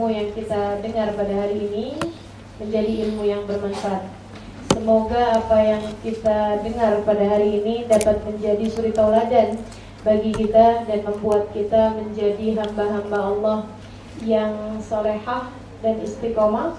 ilmu yang kita dengar pada hari ini menjadi ilmu yang bermanfaat. Semoga apa yang kita dengar pada hari ini dapat menjadi suri tauladan bagi kita dan membuat kita menjadi hamba-hamba Allah yang solehah dan istiqomah.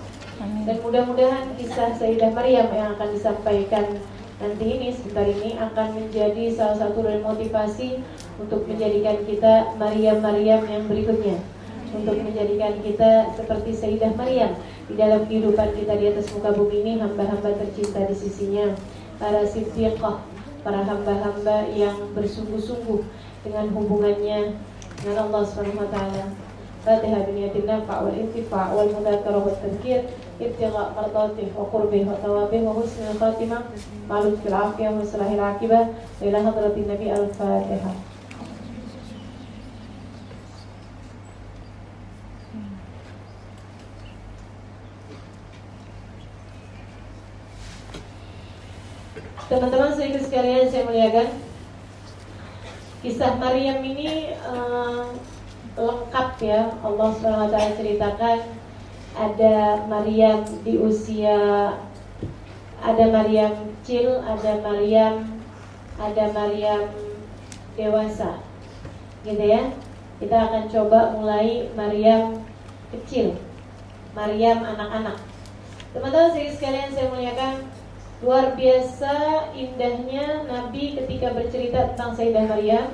Dan mudah-mudahan kisah Sayyidah Maryam yang akan disampaikan nanti ini, sebentar ini, akan menjadi salah satu dari motivasi untuk menjadikan kita Maryam-Maryam yang berikutnya, untuk menjadikan kita seperti Sayyidah Maryam di dalam kehidupan kita di atas muka bumi ini, hamba-hamba tercinta di sisinya, para siddiqah, para hamba-hamba yang bersungguh-sungguh dengan hubungannya dengan Allah Subhanahu wa taala. Fatihah biniyatin nafa' wal intifa' wal mudzakarah wat tadhkir ibtigha' mardatih wa qurbih wa thawabih wa husnul khatimah ma'lud fil afiyah wa salahil aqibah ila hadratin nabi al-fatihah. Teman-teman sedikit sekalian saya muliakan, kisah Maryam ini lengkap ya. Allah SWT ceritakan ada Maryam di usia, ada Maryam kecil, ada Maryam dewasa, gitu ya. Kita akan coba mulai Maryam kecil, Maryam anak-anak. Teman-teman sedikit sekalian saya muliakan, luar biasa indahnya Nabi ketika bercerita tentang Sayyidah Maryam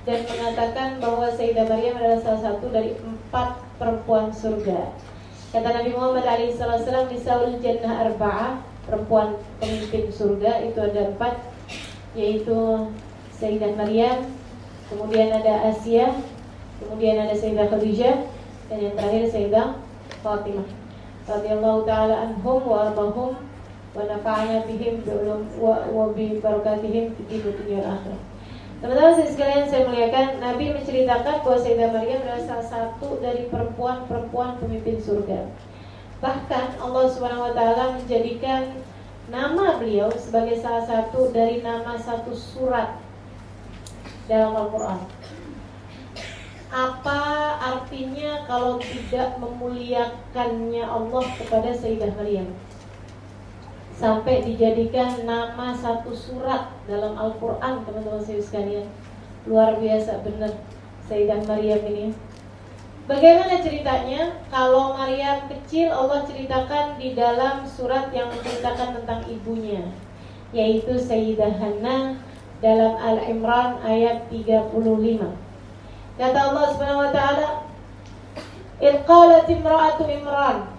dan mengatakan bahwa Sayyidah Maryam adalah salah satu dari 4 perempuan surga. Kata Nabi Muhammad SAW, Nisaul Jannah Arba'ah, perempuan pemimpin surga itu ada 4, yaitu Sayyidah Maryam, kemudian ada Asia, kemudian ada Sayyidah Khadijah, dan yang terakhir Sayyidah Fatimah radhiyallahu ta'ala anhum wa arbahum wa nafa'ana bihim wa bi barakatihim fid dunya wal akhirah. Teman-teman sekalian saya muliakan, Nabi menceritakan bahwa Sayyidah Maryam adalah salah satu dari perempuan-perempuan pemimpin surga. Bahkan Allah Subhanahu wa taala menjadikan nama beliau sebagai salah satu dari nama satu surat dalam Al-Qur'an. Apa artinya kalau tidak memuliakannya Allah kepada Sayyidah Maryam? Sampai dijadikan nama satu surat dalam Al-Quran, teman-teman sekalian. Luar biasa benar Sayyidah Maryam ini. Bagaimana ceritanya? Kalau Maryam kecil, Allah ceritakan di dalam surat yang menceritakan tentang ibunya, yaitu Sayyidah Hannah dalam Al-Imran ayat 35. Kata Allah Subhanahu wa taala, "Idh qalat imra'atu Imran,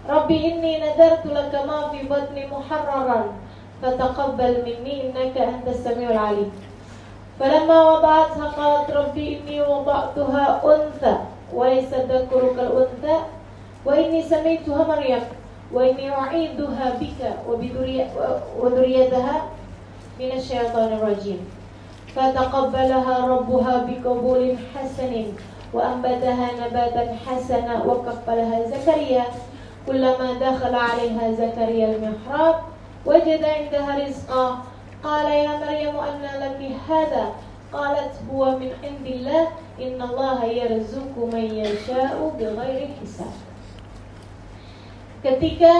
Rabbi inni nadartu laka ma fi batni muharraran fataqabbal minni innaka antas samiul alim. Falamma wada'atha qalat rabbi inni wada'tuha untha wa laysa dhakaru kal untha wa inni samaituha Maryam wa inni u'iduha bika wa dhurriyyataha minasy syaithanir rajim. Fataqabbalaha rabbuha biqabulin hasanin wa anbataha nabatan hasana wa kaffalaha Zakaria. Kullama dakhala 'alaiha Zakaria al-mihrab wajada 'indaha rizqa qala ya Maryam anna laki hadha qalat huwa min 'indillah innallaha yarzuqu man yasha'u bighairi hisab. Ketika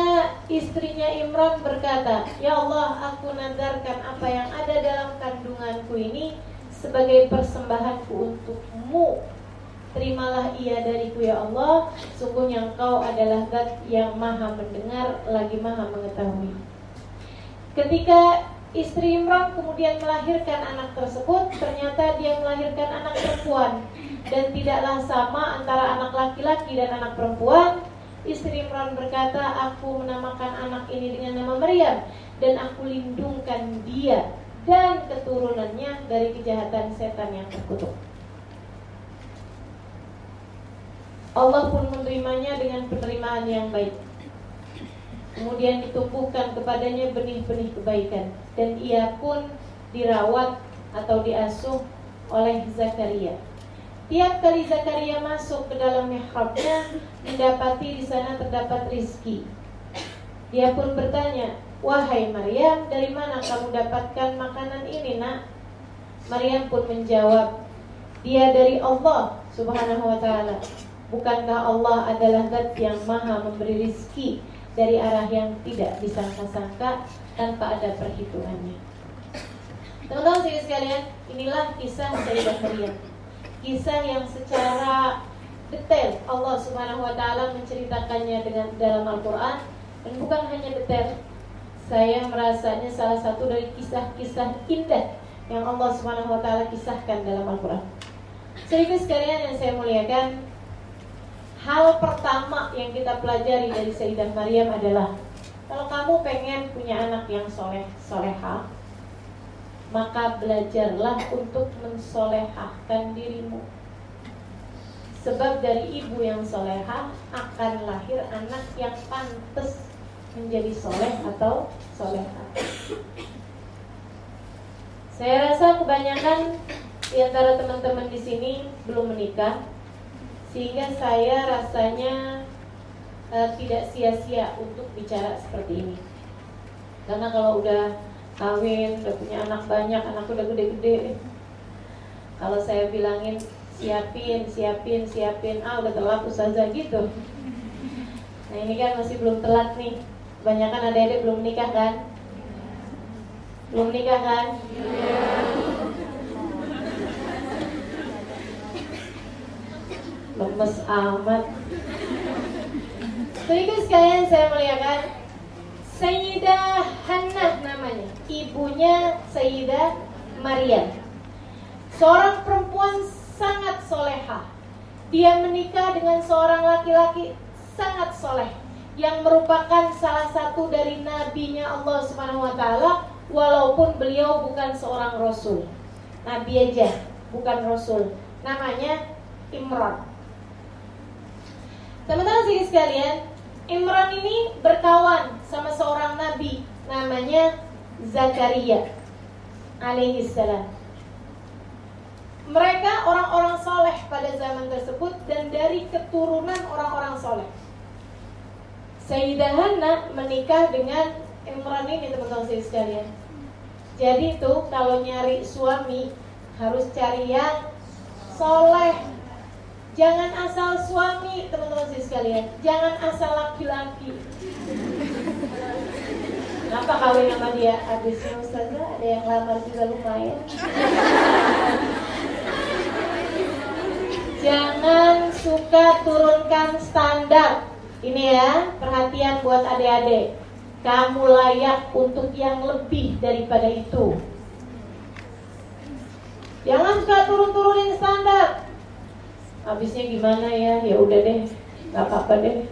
istrinya Imran berkata, "Ya Allah, aku nadarkan apa yang ada dalam kandunganku ini sebagai persembahanku untukmu. Terimalah ia dariku ya Allah, sungguhnya Engkau adalah Zat yang maha mendengar lagi maha mengetahui." Ketika istri Imran kemudian melahirkan anak tersebut, ternyata dia melahirkan anak perempuan. Dan tidaklah sama antara anak laki-laki dan anak perempuan. Istri Imran berkata, "Aku menamakan anak ini dengan nama Maryam, dan aku lindungkan dia dan keturunannya dari kejahatan setan yang terkutuk." Allah pun menerimanya dengan penerimaan yang baik. Kemudian ditumbuhkan kepadanya benih-benih kebaikan, dan ia pun dirawat atau diasuh oleh Zakaria. Tiap kali Zakaria masuk ke dalam mihrabnya, mendapati di sana terdapat rizki. Dia pun bertanya, "Wahai Maryam, dari mana kamu dapatkan makanan ini, nak?" Maryam pun menjawab, "Dia dari Allah Subhanahu wa ta'ala." Bukankah Allah adalah Zat yang maha memberi rizki dari arah yang tidak disangka-sangka tanpa ada perhitungannya. Teman-teman sekalian, inilah kisah Sayyidah Maryam. Kisah yang secara detail Allah Subhanahu wa taala menceritakannya dengan dalam Al-Qur'an, dan bukan hanya detail. Saya merasanya salah satu dari kisah-kisah indah yang Allah Subhanahu wa taala kisahkan dalam Al-Qur'an. Saudara sekalian yang saya muliakan, hal pertama yang kita pelajari dari Sayyidah Maryam adalah kalau kamu pengen punya anak yang solehah, maka belajarlah untuk mensolehahkan dirimu. Sebab dari ibu yang solehah akan lahir anak yang pantas menjadi soleh atau solehah. Saya rasa kebanyakan di antara teman-teman di sini belum menikah, sehingga saya rasanya tidak sia-sia untuk bicara seperti ini. Karena kalau udah kawin, udah punya anak banyak, anak udah gede-gede, kalau saya bilangin siapin, udah telat ustazah gitu. Nah ini kan masih belum telat nih. Kebanyakan adik-adik belum nikah kan? Belum nikah kan? Lemes amat. Jadi sekalian saya melihatkan Sayyidah Hannah namanya, ibunya Sayyidah Maryam. Seorang perempuan sangat solehah. Dia menikah dengan seorang laki-laki sangat soleh, yang merupakan salah satu dari nabinya Allah Subhanahu wa taala, walaupun beliau bukan seorang rasul. Nabi aja, bukan rasul. Namanya Imran. Teman-teman sekalian, Imran ini berkawan sama seorang nabi namanya Zakaria alaihissalam. Mereka orang-orang soleh pada zaman tersebut dan dari keturunan orang-orang soleh. Sayyidah Hannah menikah dengan Imran ini, teman-teman sekalian. Jadi tuh kalau nyari suami harus cari yang soleh. Jangan asal suami, teman-teman sekalian. Jangan asal laki-laki. Kenapa kawin sama dia? Habisnya ustazah ada yang lamar juga lumayan. Jangan suka turunkan standar. Ini ya, perhatian buat adik-adik. Kamu layak untuk yang lebih daripada itu. Jangan suka turun-turunin standar. Habisnya gimana ya? Ya udah deh, nggak apa-apa deh.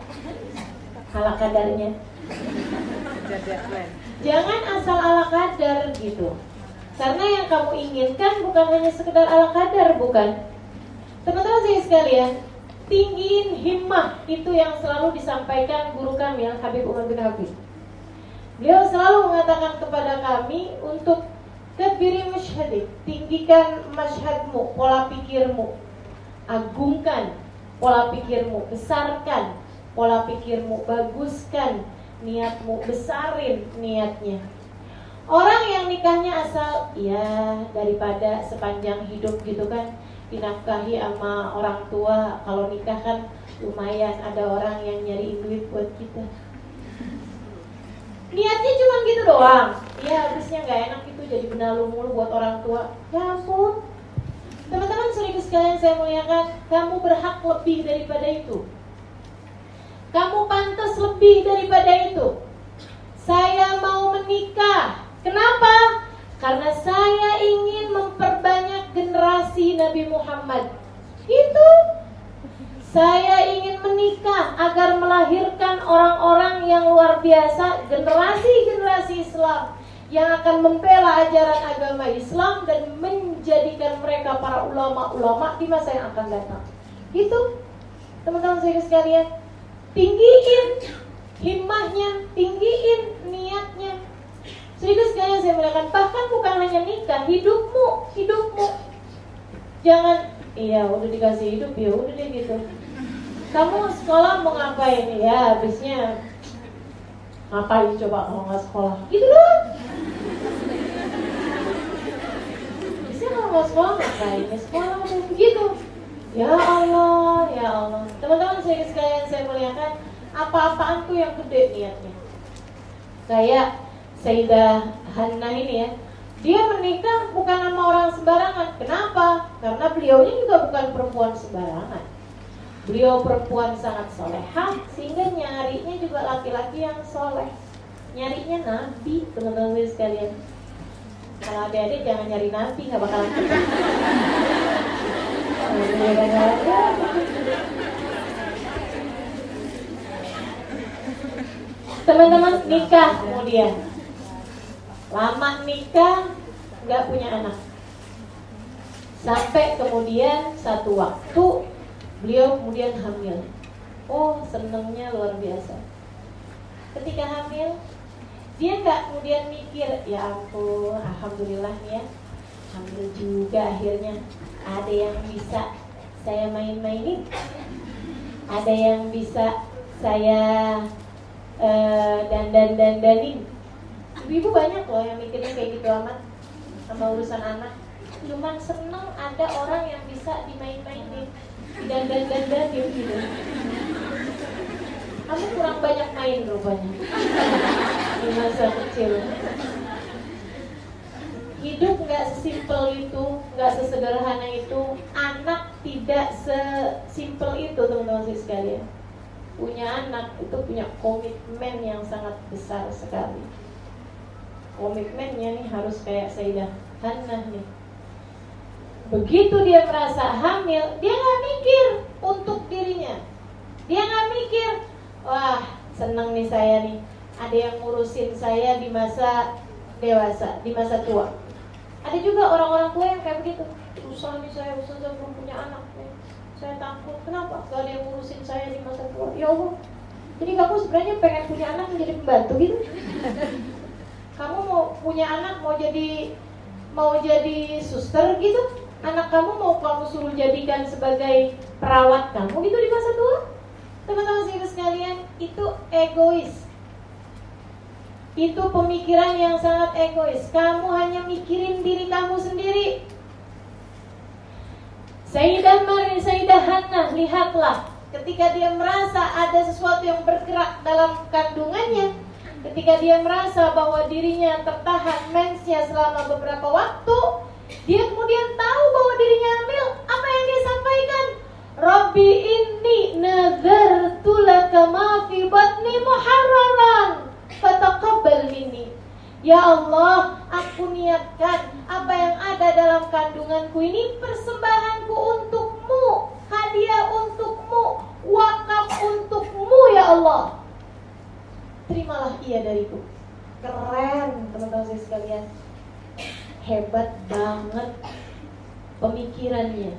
Ala kadarnya. Jangan asal ala kadar gitu. Karena yang kamu inginkan bukan hanya sekedar ala kadar, bukan. Teman-teman saya sekalian, tinggiin himmah, itu yang selalu disampaikan guru kami yang Habib Umar bin Habib. Beliau selalu mengatakan kepada kami untuk kabiri masyhadi, tinggikan masyhadmu, pola pikirmu. Agungkan pola pikirmu, besarkan pola pikirmu, baguskan niatmu, besarin niatnya. Orang yang nikahnya asal ya daripada sepanjang hidup gitu kan, dinafkahi sama orang tua. Kalau nikah kan lumayan ada orang yang nyariin duit buat kita. Niatnya cuma gitu doang. Ya habisnya gak enak itu jadi benalu mulu buat orang tua. Ya ampun. Teman-teman saudara sekalian saya muliakan, kamu berhak lebih daripada itu. Kamu pantas lebih daripada itu. Saya mau menikah. Kenapa? Karena saya ingin memperbanyak generasi Nabi Muhammad. Itu. Saya ingin menikah agar melahirkan orang-orang yang luar biasa, generasi-generasi Islam yang akan membela ajaran agama Islam dan menjadikan mereka para ulama-ulama di masa yang akan datang. Gitu, teman-teman saya sekalian, tinggiin himmahnya, tinggiin niatnya. Sedikit sekalian saya mengatakan, bahkan bukan hanya nikah, hidupmu. Jangan, iya udah dikasih hidup ya udah deh gitu. Kamu sekolah mau ngapain? Ya habisnya ngapain coba kalau nggak sekolah? Gitu doang. Biasanya kalau nggak sekolah ngapain? Ya sekolah udah begitu. Ya Allah, ya Allah. Teman-teman sekalian saya muliakan, apa-apaan tuh yang gede niatnya. Kayak Sayyidah Hannah ini ya, dia menikah bukan sama orang sembarangan. Kenapa? Karena beliaunya juga bukan perempuan sembarangan. Beliau perempuan sangat solehah, sehingga nyarinya juga laki-laki yang soleh. Nyarinya nabi, teman-teman sekalian. Kalau adik-adik jangan nyari nabi, nggak bakalan ketemu. Teman-teman nikah kemudian lama nikah nggak punya anak, sampai kemudian satu waktu beliau kemudian hamil. Oh, senengnya luar biasa. Ketika hamil, dia nggak kemudian mikir, ya ampun, alhamdulillah ya, hamil juga akhirnya. Ada yang bisa saya main-mainin, ada yang bisa saya dandanin. Ibu banyak loh yang mikirnya kayak gitu amat sama urusan anak. Cuman seneng ada orang yang bisa dimain-mainin, didandan-dandanin gitu. Kamu kurang banyak main rupanya di masa kecil. Hidup gak sesimpel itu, gak sesederhana itu. Anak tidak sesimpel itu, teman-teman sekalian. Punya anak itu punya komitmen yang sangat besar sekali. Komitmennya nih harus kayak Sayyidah Hannah nih. Begitu dia merasa hamil, dia gak mikir untuk dirinya. Dia gak mikir, wah seneng nih saya nih, ada yang ngurusin saya di masa dewasa, di masa tua. Ada juga orang-orang tua yang kayak begitu. Susah nih saya belum punya anak nih. Saya takut, kenapa? Gak ada yang ngurusin saya di masa tua. Ya Allah, jadi kamu sebenarnya pengen punya anak menjadi pembantu gitu? Kamu mau punya anak mau jadi suster gitu? Anak kamu mau kamu suruh jadikan sebagai perawat kamu gitu di masa tua? Teman-teman sekalian, itu egois. Itu pemikiran yang sangat egois. Kamu hanya mikirin diri kamu sendiri. Sayyidah Hannah, lihatlah, ketika dia merasa ada sesuatu yang bergerak dalam kandungannya, ketika dia merasa bahwa dirinya tertahan mensnya selama beberapa waktu, dia kemudian tahu bahwa dirinya hamil. Apa yang dia sampaikan? Rabbi inni nazartu laka ma fi batni muharraran fataqabbal minni. Ya Allah, aku niatkan apa yang ada dalam kandunganku ini persembahanku untukmu, hadiah untukmu, wakaf untukmu ya Allah. Terimalah ia dariku. Keren teman-teman sekalian. Hebat banget pemikirannya.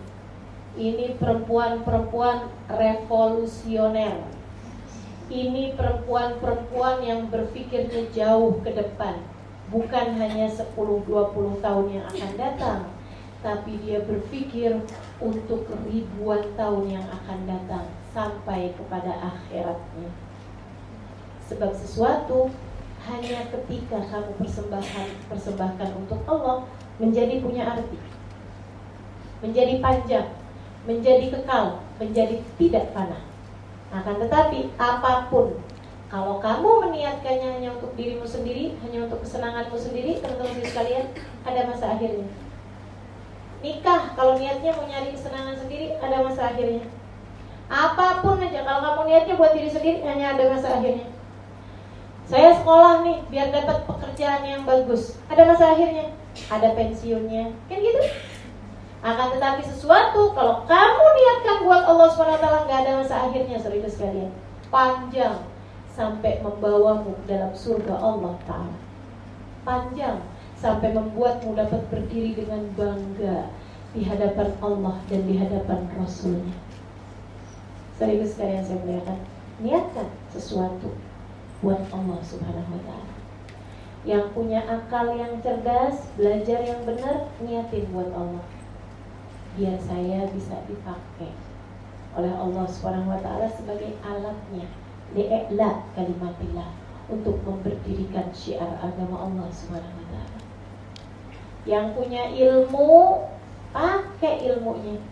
Ini perempuan-perempuan revolusioner. Ini perempuan-perempuan yang berpikirnya jauh ke depan. Bukan hanya 10-20 tahun yang akan datang, tapi dia berpikir untuk ribuan tahun yang akan datang, sampai kepada akhiratnya. Sebab sesuatu hanya ketika kamu persembahkan untuk Allah, menjadi punya arti, menjadi panjang, menjadi kekal, menjadi tidak fana. Akan tetapi apapun, kalau kamu meniatkannya hanya untuk dirimu sendiri, hanya untuk kesenanganmu sendiri, teman-teman sekalian, ada masa akhirnya. Nikah, kalau niatnya mau nyari kesenangan sendiri, ada masa akhirnya. Apapun aja, kalau kamu niatnya buat diri sendiri, hanya ada masa akhirnya. Saya sekolah nih, biar dapat pekerjaan yang bagus, ada masa akhirnya, ada pensiunnya, kan gitu. Akan tetapi sesuatu, kalau kamu niatkan buat Allah SWT, gak ada masa akhirnya, saudara sekalian. Panjang, sampai membawamu dalam surga Allah Ta'ala. Panjang, sampai membuatmu dapat berdiri dengan bangga di hadapan Allah dan di hadapan Rasulnya. Saudara sekalian saya muliakan, niatkan sesuatu buat Allah Subhanahu wa Ta'ala. Yang punya akal yang cerdas, belajar yang benar, niatin buat Allah. Biar saya bisa dipakai oleh Allah Subhanahu wa Ta'ala sebagai alatnya, li'la kalimatillah, untuk memberdirikan syiar agama Allah Subhanahu wa Ta'ala. Yang punya ilmu, pakai ilmunya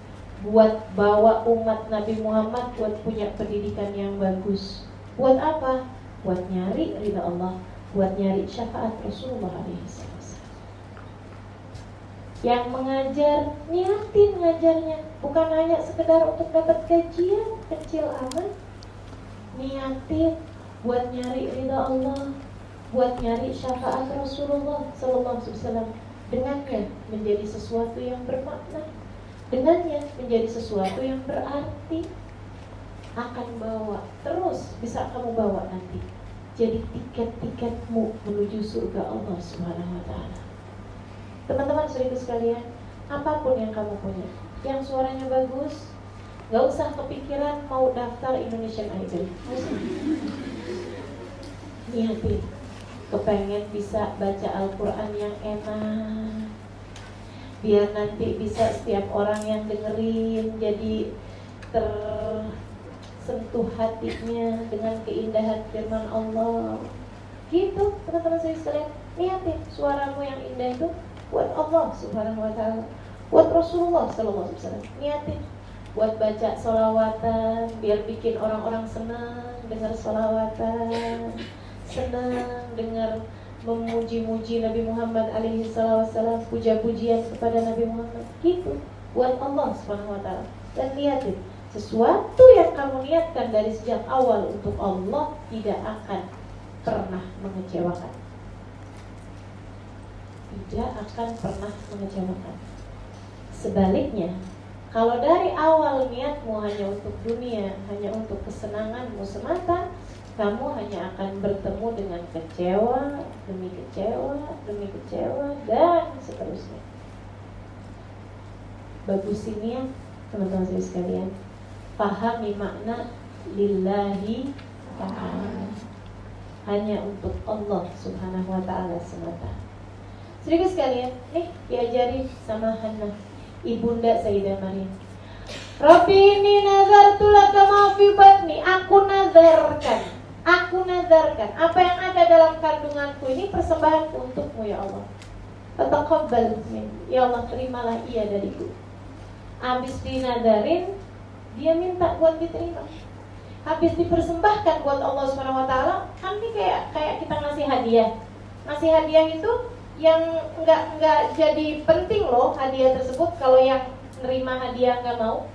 buat bawa umat Nabi Muhammad buat punya pendidikan yang bagus. Buat apa? Buat nyari ridha Allah, buat nyari syafaat Rasulullah SAW. Yang mengajar, niatin ngajarnya, bukan hanya sekedar untuk dapat gajian kecil amat. Niatin buat nyari ridha Allah, buat nyari syafaat Rasulullah SAW. Dengannya menjadi sesuatu yang bermakna, dengannya menjadi sesuatu yang berarti, akan bawa terus, bisa kamu bawa nanti jadi tiket-tiketmu menuju surga Allah Subhanahu wa Ta'ala. Teman-teman saudaraku sekalian, apapun yang kamu punya, yang suaranya bagus, gak usah kepikiran mau daftar Indonesian Idol. Niatin kepengen bisa baca Al-Quran yang enak, biar nanti bisa setiap orang yang dengerin jadi tersentuh hatinya dengan keindahan firman Allah. Gitu teman-teman saya sekalian, niatin suaramu yang indah itu buat Allah Subhanahu wa Ta'ala, buat Rasulullah SAW. Niatin buat baca sholawatan, biar bikin orang-orang senang dengar sholawatan, senang dengar memuji-muji Nabi Muhammad alaihi wasallam, puja-pujian kepada Nabi Muhammad. Gitu buat Allah Subhanahu wa Ta'ala. Dan lihatin, sesuatu yang kamu niatkan dari sejak awal untuk Allah tidak akan pernah mengecewakan. Tidak akan pernah mengecewakan. Sebaliknya, kalau dari awal niatmu hanya untuk dunia, hanya untuk kesenanganmu semata, kamu hanya akan bertemu dengan kecewa demi kecewa demi kecewa dan seterusnya. Bagusin niat, teman-teman saya sekalian. Pahami makna lillahi ta'ala, hanya untuk Allah Subhanahu wa Ta'ala semata. Saudara sekalian, diajarin sama Hannah, ibunda Sayyidah Maryam. Rabbi ini nazartu laka ma fi batni, aku nazarkan apa yang ada dalam kandunganku ini persembahanku untukmu ya Allah. Fataqabbal minni, ya Allah terimalah ia dariku. Habis dinadarin, dia minta buat diterima. Habis dipersembahkan buat Allah Subhanahu wa Ta'ala, kan ini kayak kita ngasih hadiah. Ngasih hadiah itu yang enggak jadi penting loh hadiah tersebut kalau yang nerima hadiah enggak mau.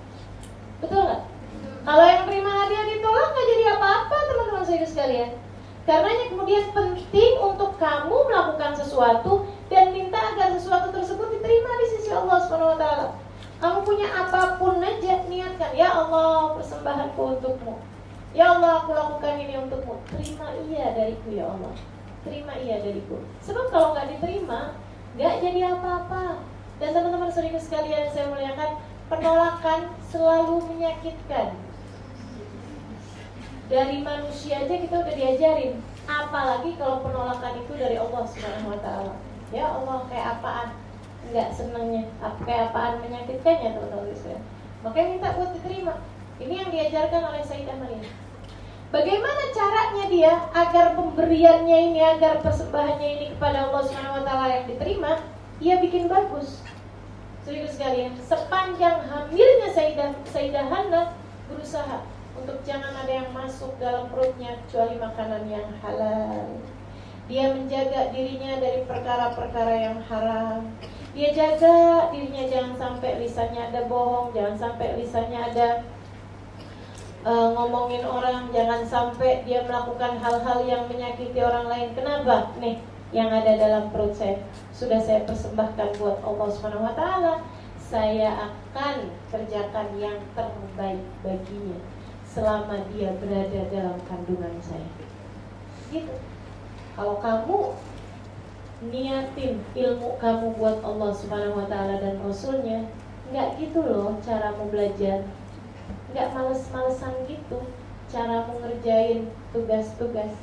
Betul enggak? Kalau yang terima hadiah ditolak enggak jadi apa-apa teman-teman saya sekalian. Karenanya kemudian penting untuk kamu melakukan sesuatu dan minta agar sesuatu tersebut diterima di sisi Allah Subhanahu wa Ta'ala. Kamu punya apapun aja, niatkan, ya Allah persembahanku untukmu. Ya Allah aku lakukan ini untukmu. Terima iya dariku ya Allah. Terima iya dariku. Sebab kalau nggak diterima, nggak jadi apa-apa. Dan teman-teman saudara sekalian saya muliakan, penolakan selalu menyakitkan. Dari manusia aja kita udah diajarin, apalagi kalau penolakan itu dari Allah Subhanahu wa Ta'ala. Ya Allah kayak apaan? Nggak senangnya, kayak apaan menyakitkannya teman-teman sekalian. Makanya minta buat diterima. Ini yang diajarkan oleh Sayyidah Maryam. Bagaimana caranya dia agar pemberiannya ini, agar persembahannya ini kepada Allah Subhanahu wa Ta'ala yang diterima? Ia bikin bagus. Saudara sekalian, sepanjang hamilnya Sayyidah Hannah berusaha untuk jangan ada yang masuk dalam perutnya kecuali makanan yang halal. Dia menjaga dirinya dari perkara-perkara yang haram. Dia jaga dirinya jangan sampai lisannya ada bohong, jangan sampai lisannya ada ngomongin orang, jangan sampai dia melakukan hal-hal yang menyakiti orang lain. Kenapa? Nih, yang ada dalam perut saya sudah saya persembahkan buat Allah Subhanahu wa Ta'ala. Saya akan kerjakan yang terbaik baginya selama dia berada dalam kandungan saya. Gitu. Kalau kamu niatin ilmu kamu buat Allah Subhanahu wa Ta'ala dan Rasulnya, nggak gitu loh caramu belajar. Nggak males-malesan gitu caramu ngerjain tugas-tugas.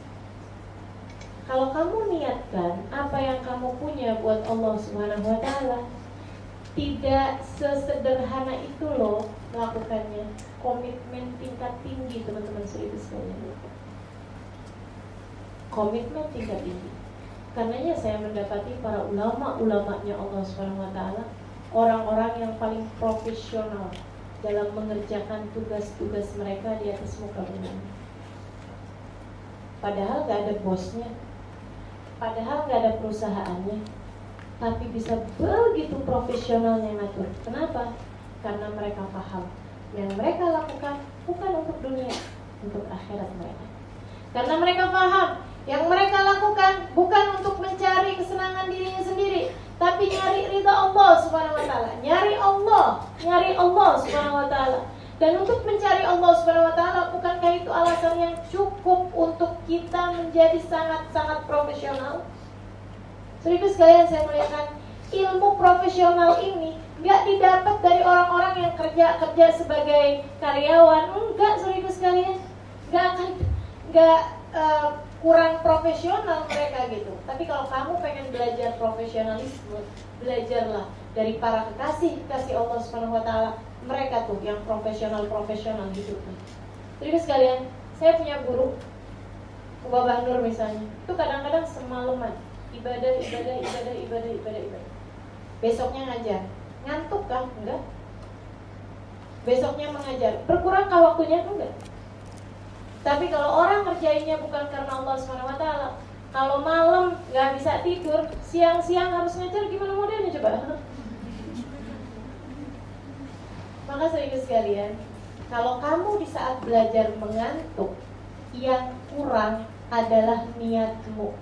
Kalau kamu niatkan apa yang kamu punya buat Allah Subhanahu wa Ta'ala, tidak sesederhana itu loh melakukannya. Komitmen tingkat tinggi teman-teman sekalian. Komitmen tingkat tinggi. Karenanya saya mendapati para ulama-ulamanya Allah Subhanahu wa Ta'ala, orang-orang yang paling profesional dalam mengerjakan tugas-tugas mereka di atas muka bumi. Padahal gak ada bosnya, padahal gak ada perusahaannya, tapi bisa begitu profesionalnya ngatur. Kenapa? Karena mereka paham yang mereka lakukan bukan untuk dunia, untuk akhirat mereka. Karena mereka paham yang mereka lakukan bukan untuk mencari kesenangan dirinya sendiri, tapi nyari ridha Allah Subhanahu wa taala, nyari Allah Subhanahu wa taala. Dan untuk mencari Allah Subhanahu wa taala, bukankah itu alasan yang cukup untuk kita menjadi sangat-sangat profesional? Seribu sekalian saya melihatkan ilmu profesional ini nggak didapat dari orang-orang yang kerja sebagai karyawan. Enggak, seribu sekalian, nggak kurang profesional mereka gitu. Tapi kalau kamu pengen belajar profesionalisme, belajarlah dari para kekasih Allah Subhanahu wa taala. Mereka tuh yang profesional hidupnya. Jadi sekalian, saya punya guru Babah Nur misalnya. Itu kadang-kadang semalaman ibadah. Besoknya ngajar. Ngantuk kan? Enggak. Besoknya mengajar. Berkurangkah waktunya? Enggak. Tapi kalau orang kerjainnya bukan karena Allah Subhanahu wa taala, kalau malam nggak bisa tidur, siang-siang harus ngajar, gimana modelnya coba? Maka saudara sekalian, kalau kamu di saat belajar mengantuk, yang kurang adalah niatmu.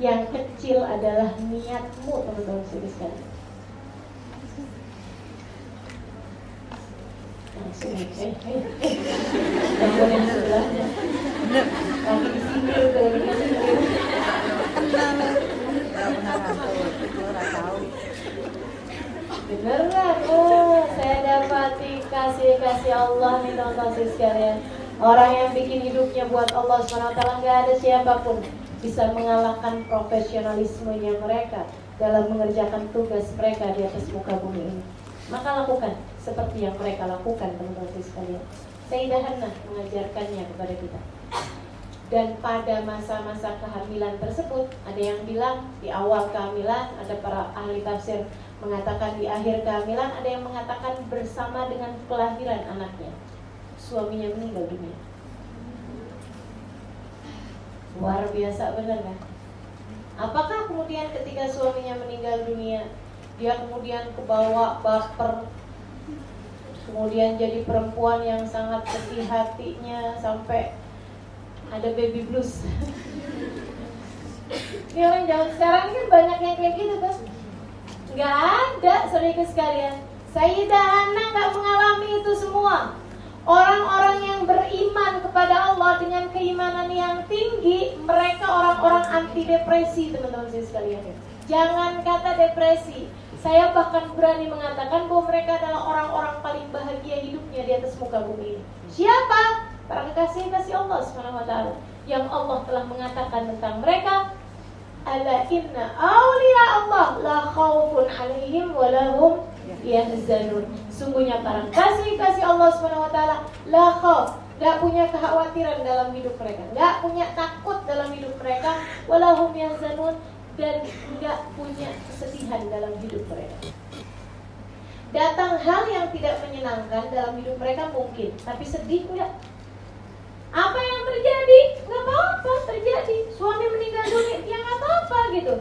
Yang kecil adalah niatmu, teman-teman saudara sekalian. Langsung yang boleh sebelahnya lagi disindir beneran. Saya dapati kasih Allah nih teman-teman sekalian. Orang yang bikin hidupnya buat Allah SWT, gak ada siapapun bisa mengalahkan profesionalismenya mereka dalam mengerjakan tugas mereka di atas muka bumi ini. Maka lakukan seperti yang mereka lakukan, teman-teman sekalian. Sayyidah Hannah mengajarkannya kepada kita. Dan pada masa-masa kehamilan tersebut, ada yang bilang di awal kehamilan, ada para ahli tafsir mengatakan di akhir kehamilan, ada yang mengatakan bersama dengan kelahiran anaknya. Suaminya meninggal dunia. Luar biasa, benar kan? Apakah kemudian ketika suaminya meninggal dunia, dia kemudian kebawa baper, kemudian jadi perempuan yang sangat sedih hatinya sampai ada baby blues? Ini orang zaman sekarang kan banyak yang kayak gitu kan? Nggak ada, saudara sekalian. Sayyidah Hannah nggak mengalami itu semua. Orang-orang yang beriman kepada Allah dengan keimanan yang tinggi, mereka orang-orang anti depresi, teman-teman sekalian. Jangan kata depresi, saya bahkan berani mengatakan bahwa mereka adalah orang-orang paling bahagia hidupnya di atas muka bumi ini. Siapa? Para kekasih Allah Subhanahu wa taala, yang Allah telah mengatakan tentang mereka, ala inna awliya Allah la khaufun alaihim wa lahum yahzanun. Sungguhnya para kekasih Allah Subhanahu wa taala la khauf, enggak punya kekhawatiran dalam hidup mereka, enggak punya takut dalam hidup mereka, wa lahum yahzanun, dan enggak punya kesedihan dalam hidup mereka. Datang hal yang tidak menyenangkan dalam hidup mereka mungkin, tapi sedih enggak. Apa yang terjadi? Nggak apa-apa terjadi. Suami meninggal dunia, ya nggak apa-apa gitu.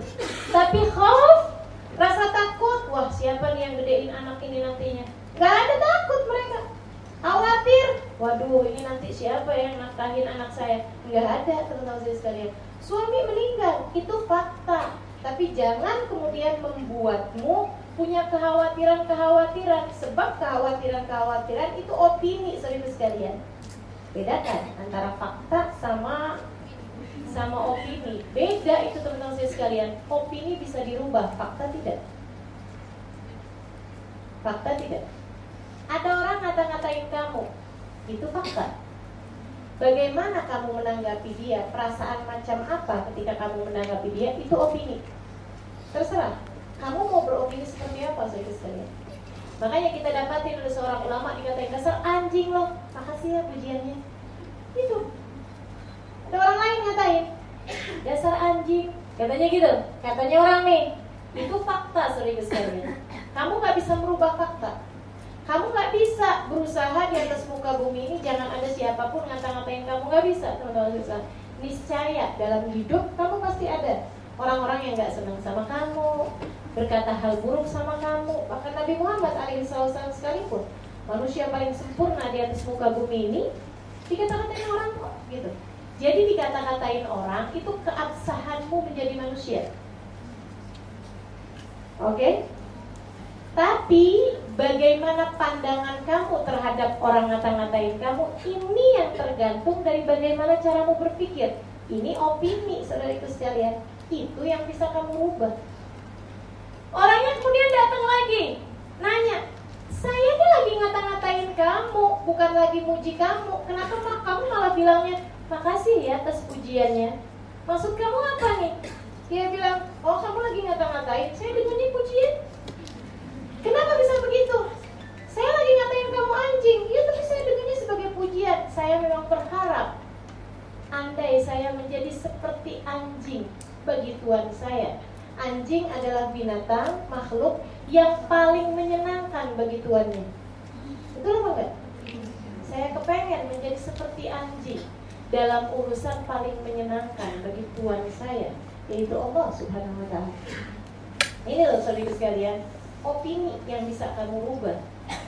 Tapi khauf, rasa takut, wah siapa nih yang gedein anak ini nantinya? Nggak ada takut mereka. Khawatir, waduh ini nanti siapa yang nafkahin anak saya? Nggak ada, teman-teman saya sekalian. Suami meninggal, itu fakta. Tapi jangan kemudian membuatmu punya kekhawatiran-kekhawatiran. Sebab kekhawatiran-kekhawatiran itu opini, saudara sekalian. Bedakan antara fakta sama opini. Beda itu, teman-teman saya sekalian. Opini bisa dirubah, fakta tidak. Fakta tidak. Ada orang ngata-ngatain kamu, itu fakta. Bagaimana kamu menanggapi dia, perasaan macam apa ketika kamu menanggapi dia, itu opini. Terserah, kamu mau beropini seperti apa, saudara sekalian. Makanya kita dapatin ada seorang ulama dikatain dasar anjing loh. Makasih ya pujiannya. Itu. Ada orang lain ngatain dasar anjing. Katanya gitu. Katanya orang nih. Itu fakta, saudara sekalian. Kamu gak bisa merubah fakta. Kamu nggak bisa berusaha di atas muka bumi ini, jangan ada siapapun ngata-ngatain kamu, nggak bisa, teman-teman. Niscaya dalam hidup kamu pasti ada orang-orang yang nggak senang sama kamu, berkata hal buruk sama kamu. Bahkan Nabi Muhammad SAW sekalipun, manusia paling sempurna di atas muka bumi ini, dikata-katain orang kok, gitu. Jadi dikata-katain orang itu keabsahanmu menjadi manusia. Oke? Tapi bagaimana pandangan kamu terhadap orang ngata-ngatain kamu, ini yang tergantung dari bagaimana caramu berpikir. Ini opini, saudariku sekalian. Itu yang bisa kamu ubah. Orangnya kemudian datang lagi, nanya, saya ini lagi ngata-ngatain kamu, bukan lagi muji kamu. Kenapa kamu malah bilangnya, makasih ya atas pujiannya. Maksud kamu apa nih? Dia bilang, oh kamu lagi ngata-ngatain, saya dengerin pujian. Kenapa bisa begitu? Saya lagi ngatain kamu anjing. Ya tapi saya dengarnya sebagai pujian. Saya memang berharap andai saya menjadi seperti anjing bagi Tuhan saya. Anjing adalah binatang, makhluk yang paling menyenangkan bagi tuannya. Betul apa enggak? Saya kepengen menjadi seperti anjing dalam urusan paling menyenangkan bagi Tuhan saya, yaitu Allah Subhanahu wa ta'ala. Ini loh saudara sekalian, opini yang bisa kamu rubah.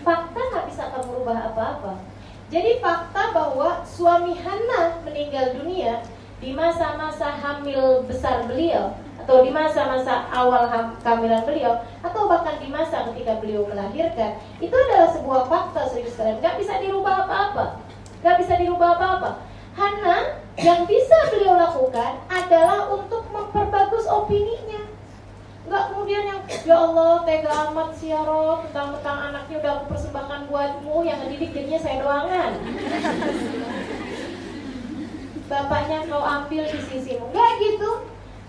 Fakta gak bisa kamu rubah apa-apa. Jadi fakta bahwa suami Hana meninggal dunia di masa-masa hamil besar beliau, atau di masa-masa awal kehamilan beliau, atau bahkan di masa ketika beliau melahirkan, itu adalah sebuah fakta saudara sekalian. Gak bisa dirubah apa-apa. Gak bisa dirubah apa-apa. Hana yang bisa beliau lakukan adalah untuk memperbagus opininya. Enggak kemudian yang, ya Allah tega amat sih ya Rob, tentang anaknya udah aku persembahkan buatmu, yang ngedidik jadinya saya doangan. Bapaknya kau ambil di sisimu. Enggak gitu,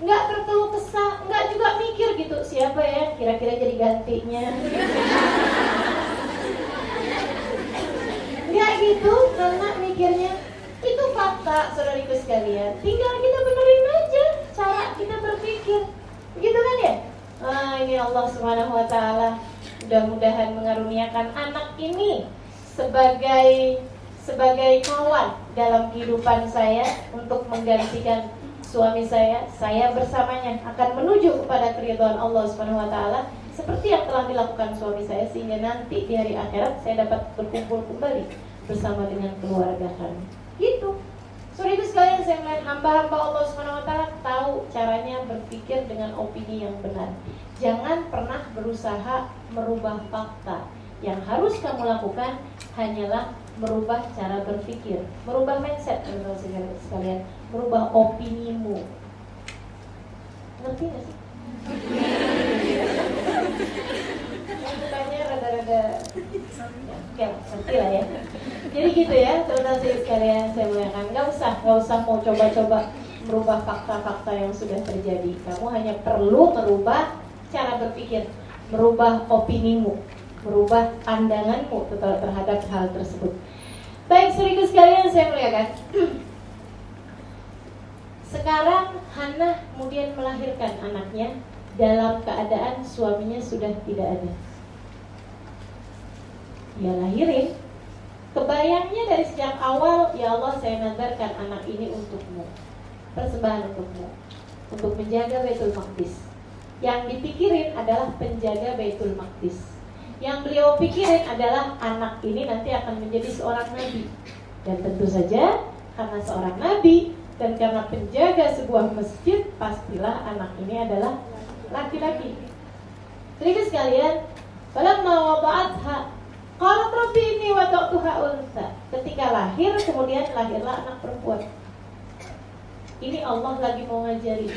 enggak terkeluh kesah, enggak juga mikir gitu, siapa ya kira-kira jadi gantinya. Enggak gitu, karena mikirnya itu fakta saudariku sekalian. Tinggal kita benerin aja cara kita berpikir. Begitu kan ya? Ini Allah Subhanahu wa ta'ala mudah-mudahan mengaruniakan anak ini sebagai kawan dalam kehidupan saya untuk menggantikan suami saya. Saya bersamanya akan menuju kepada keridhaan Allah Subhanahu wa ta'ala seperti yang telah dilakukan suami saya, sehingga nanti di hari akhirat saya dapat berkumpul kembali bersama dengan keluarga kami. Gitu. Saudara itu sekalian, saya melihat hamba-hamba Allah SWT tahu caranya berpikir dengan opini yang benar. Jangan pernah berusaha merubah fakta. Yang harus kamu lakukan hanyalah merubah cara berpikir, merubah mindset, saudara sekalian, merubah opinimu. Ngerti gak sih? Tanya rada-rada ya, ngerti lah ya. Jadi gitu ya, teman-teman sekalian, saya muliakan. Gak usah mau coba-coba merubah fakta-fakta yang sudah terjadi. Kamu hanya perlu merubah cara berpikir, merubah opinimu, merubah pandanganmu terhadap hal tersebut. Baik, saudara sekalian, saya muliakan. Sekarang Hana kemudian melahirkan anaknya dalam keadaan suaminya sudah tidak ada. Dia lahirin. Kebayangnya dari sejak awal, ya Allah saya nadarkan anak ini untukmu, persembahan untukmu, untuk menjaga Baitul Maqdis. Yang dipikirin adalah penjaga Baitul Maqdis. Yang beliau pikirin adalah anak ini nanti akan menjadi seorang nabi. Dan tentu saja karena seorang nabi dan karena penjaga sebuah masjid, pastilah anak ini adalah laki-laki. Jadi sekalian, falamma wada'atha qalat rabbi inni wada'tuha untha. Ketika lahir, kemudian lahirlah anak perempuan. Ini Allah lagi mau ngajarin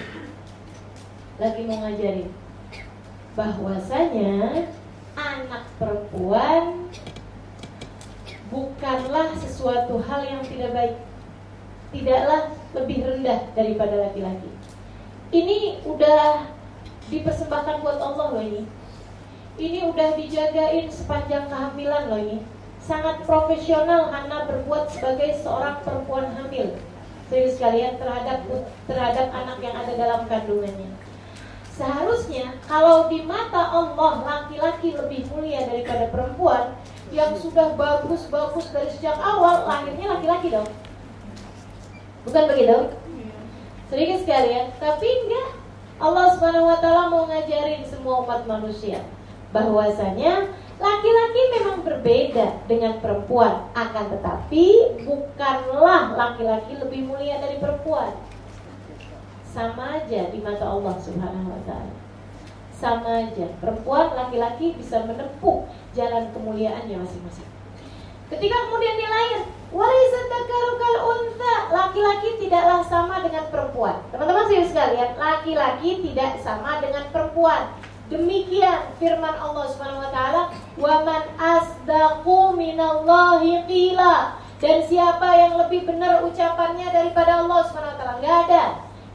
bahwasanya anak perempuan bukanlah sesuatu hal yang tidak baik, tidaklah lebih rendah daripada laki-laki. Ini udah dipersembahkan buat Allah loh ini. Ini udah dijagain sepanjang kehamilan loh ini. Sangat profesional Hana berbuat sebagai seorang perempuan hamil, saudara sekalian, terhadap anak yang ada dalam kandungannya. Seharusnya kalau di mata Allah laki-laki lebih mulia daripada perempuan, yang sudah bagus-bagus dari sejak awal, lahirnya laki-laki dong. Bukan begitu? Sedikit sekalian, tapi enggak. Allah Subhanahu wa taala mau ngajarin semua umat manusia bahwasanya laki-laki memang berbeda dengan perempuan, akan tetapi bukanlah laki-laki lebih mulia dari perempuan. Sama aja di mata Allah Subhanahu wa taala. Sama aja, perempuan laki-laki bisa menempuh jalan kemuliaannya masing-masing. Ketika kemudian dia lahir, walaisa dzakaru kal untha, laki-laki tidaklah sama dengan perempuan. Teman-teman sekalian, laki-laki tidak sama dengan perempuan. Demikian firman Allah Subhanahu wa taala, "Wa man asdaqu minallahi qila." Dan siapa yang lebih benar ucapannya daripada Allah Subhanahu wa taala?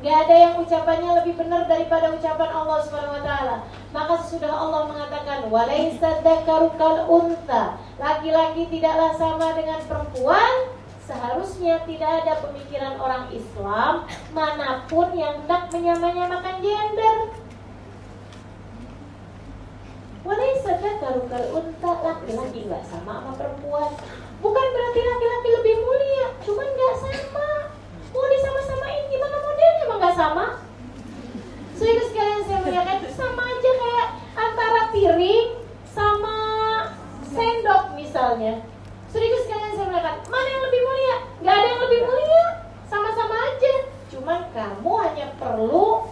Enggak ada yang ucapannya lebih benar daripada ucapan Allah Subhanahu wa taala. Maka sesudah Allah mengatakan, "Walaisa dzakaru kal untha." Laki-laki tidaklah sama dengan perempuan. Seharusnya tidak ada pemikiran orang Islam manapun yang hendak menyamakan gender. Walaisa dzakaru kal untha, laki-laki enggak sama perempuan. Bukan berarti laki-laki lebih mulia, cuman enggak sama. Mau disama-samain gimana modelnya, emang gak sama? Sehingga sekalian saya melihatkan itu sama aja kayak antara piring sama sendok misalnya. Sehingga sekalian saya melihatkan mana yang lebih mulia? Gak ada yang lebih mulia, sama-sama aja. Cuman kamu hanya perlu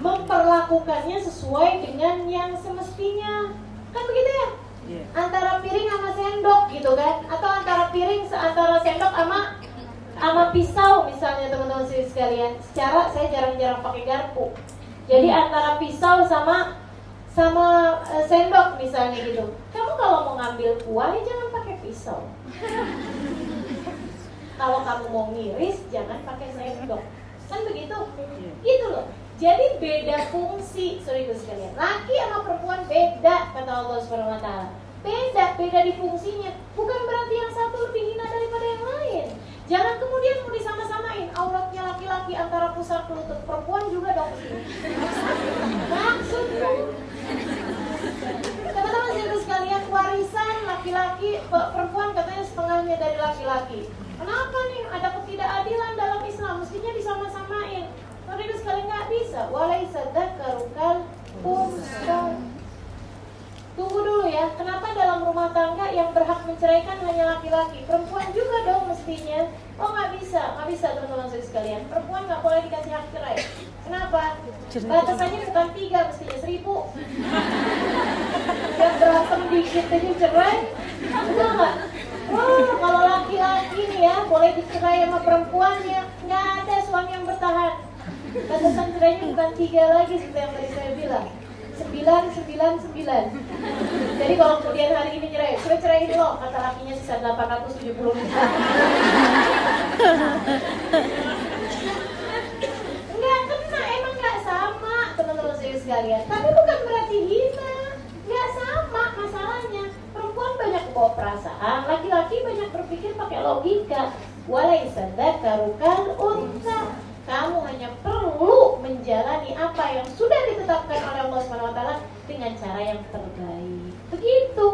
memperlakukannya sesuai dengan yang semestinya. Kan begitu ya? Antara piring sama sendok gitu kan? Atau antara sendok sama pisau misalnya teman-teman sekalian. Secara saya jarang-jarang pakai garpu. Jadi antara pisau sama sendok misalnya gitu. Kamu kalau mau ngambil kuah ya jangan pakai pisau. Kalau kamu mau ngiris jangan pakai sendok. Kan begitu? Gitu loh. Jadi beda fungsi, saudara sekalian. Laki sama perempuan beda kata Allah Subhanahu wa taala. Beda di fungsinya. Bukan berarti yang satu lebih hina daripada yang lain. Jangan kemudian mau disama-samain auratnya laki-laki antara pusar ke lutut, perempuan juga dong. Maksudnya teman-teman saudara sekalian, warisan laki-laki perempuan katanya setengahnya dari laki-laki. Kenapa nih ada ketidakadilan dalam Islam? Mestinya disama-samain. Saudara sekalian nggak bisa. Walaisa dzakaru kal untha. Tunggu dulu ya, kenapa dalam rumah tangga yang berhak menceraikan hanya laki-laki? Perempuan juga dong mestinya. Oh nggak bisa teman-teman sekalian. Perempuan nggak boleh dikasih hak cerai. Kenapa? Batasannya bukan 3, mestinya 1000. Yang berantem dikit aja cerai, betul nggak? Oh kalau laki-laki nih ya boleh dicerai sama perempuannya, nggak ada suami yang bertahan. Batasan cerainya bukan 3 lagi seperti yang tadi saya bilang. 999. Jadi kalau kemudian hari ini cerai, sudah ceraiin lo, kata lakinya sisa 870. Enggak kena, emang enggak sama teman-teman saya sekalian. Tapi bukan berarti hina. Enggak sama masalahnya. Perempuan banyak bawa perasaan, laki-laki banyak berpikir pakai logika. Walaisa dzakaru kal untha. Kamu hanya perlu menjalani apa yang sudah ditetapkan oleh Allah SWT dengan cara yang terbaik. Begitu.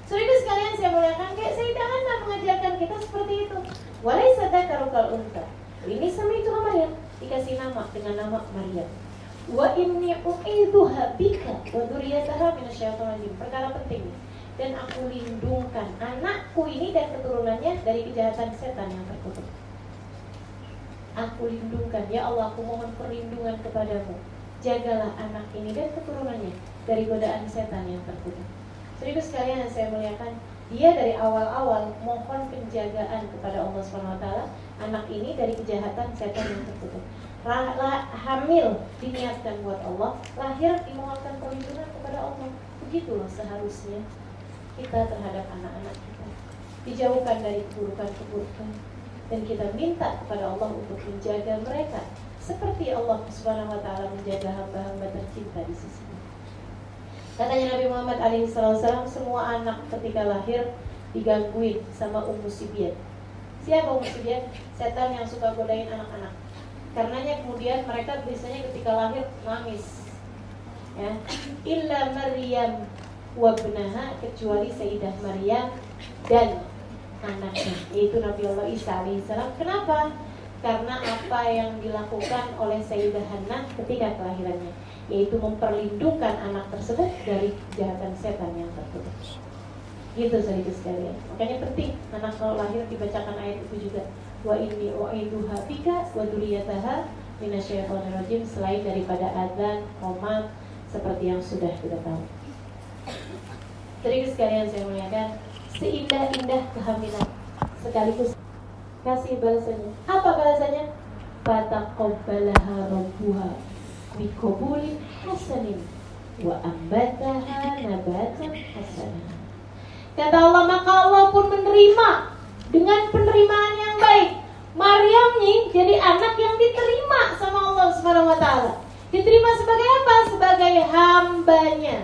Saudara sekalian saya muliakan, kayak Sayyidah Hana mengajarkan kita seperti itu. Walaisa dzakaru kal untha. Ini sama itu Maryam dikasih nama dengan nama Maryam. Wa inni u'idzuha bika wa dzurriyyataha minasyaitonir rajim. Perkara penting. Dan aku lindungkan anakku ini dan keturunannya dari kejahatan setan yang terkutuk. Aku lindungkan, ya Allah, aku mohon perlindungan kepadamu. Jagalah anak ini dan keturunannya dari godaan setan yang terkutuk. Saudara sekalian yang saya muliakan, dia dari awal-awal mohon penjagaan kepada Allah SWT. Anak ini dari kejahatan setan yang terkutuk. Hamil diniatkan buat Allah, lahir dimohonkan perlindungan kepada Allah. Begitulah seharusnya kita terhadap anak-anak kita. Dijauhkan dari keburukan-keburukan. Dan kita minta kepada Allah untuk menjaga mereka seperti Allah Subhanahu wa taala menjaga hamba-hamba tercinta di sisinya. Katanya Nabi Muhammad SAW, semua anak ketika lahir digangguin sama Ummu Sibyan. Siapa Ummu Sibyan? Setan yang suka godain anak-anak. Karenanya kemudian mereka biasanya ketika lahir nangis. Ya. Illa Maryam wabnaha, kecuali Sayyidah Maryam dan anaknya, yaitu Nabiullah Isa alaihissalam. Kenapa? Karena apa yang dilakukan oleh Sayyidah Hannah ketika kelahirannya, yaitu memperlindungkan anak tersebut dari kejahatan setan yang terkutuk. Gitu saudara sekalian. Makanya penting anak kalau lahir dibacakan ayat itu juga. Wa inni u'iduha bika wa dzurriyyataha minasyaitonir rajim, selain daripada adzan, qomat seperti yang sudah kita tahu. Saudara sekalian saya muliakan, seindah-indah kehamilan sekaligus kasih balasannya. Apa balasannya? Fataqabbalaha rabbuha biqabulin hasanin wa ambataha nabatan hasanah. Kata Allah, maka Allah pun menerima dengan penerimaan yang baik. Maryam nih jadi anak yang diterima sama Allah Subhanahu wa taala. Diterima sebagai apa? Sebagai hambanya.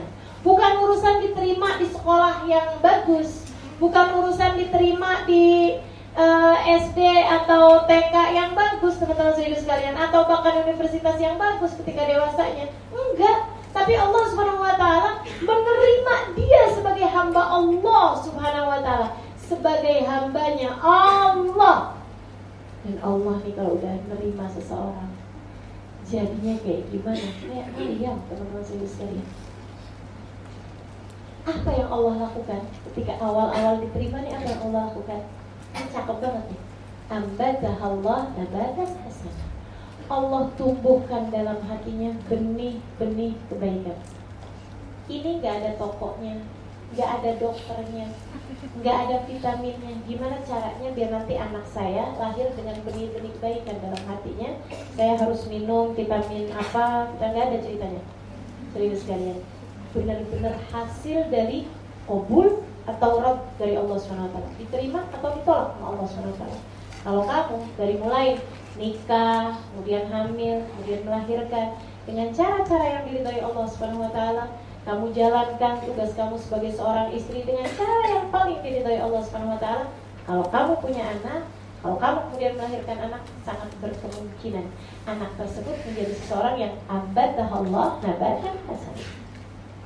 Bukan urusan diterima di sekolah yang bagus, bukan urusan diterima di SD atau TK yang bagus, teman-teman sekalian, atau bahkan universitas yang bagus ketika dewasanya. Enggak. Tapi Allah Subhanahu wa taala menerima dia sebagai hamba Allah Subhanahu wa taala, sebagai hambanya Allah. Dan Allah nih kalau udah menerima seseorang, jadinya kayak gimana? Kayak Maryam, teman-teman sekalian. Apa yang Allah lakukan ketika awal-awal diterima nih? Apa yang Allah lakukan? Ini cakep banget nih. Ambatahallah nabatan hasanah. Allah tumbuhkan dalam hatinya benih-benih kebaikan. Ini gak ada tokonya, gak ada dokternya, gak ada vitaminnya. Gimana caranya biar nanti anak saya lahir dengan benih-benih kebaikan dalam hatinya? Saya harus minum vitamin apa? Kita gak ada ceritanya. Serius sekalian, benar-benar hasil dari qabul atau rad dari Allah SWT. Diterima atau ditolak sama Allah SWT. Kalau kamu dari mulai nikah, kemudian hamil, kemudian melahirkan dengan cara-cara yang diridhoi Allah Subhanahu wa taala, kamu jalankan tugas kamu sebagai seorang istri dengan cara yang paling diridhoi Allah Subhanahu wa taala. Kalau kamu punya anak, kalau kamu kemudian melahirkan anak, sangat berkemungkinan anak tersebut menjadi seseorang yang ambatahallah nabatan hasanah.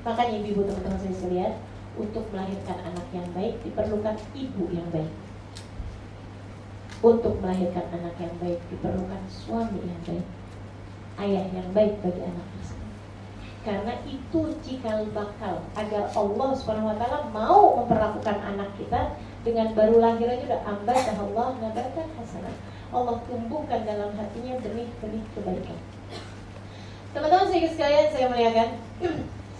Makanya ibu teman-teman saya sekalian, untuk melahirkan anak yang baik diperlukan ibu yang baik. Untuk melahirkan anak yang baik diperlukan suami yang baik, ayah yang baik bagi anak tersebut. Karena itu cikal bakal agar Allah Subhanahu wa taala mau memperlakukan anak kita dengan baru lahir aja udah ambatahallah nabatan hasanah. Allah tumbuhkan dalam hatinya benih-benih kebaikan. Teman-teman sekalian saya muliakan,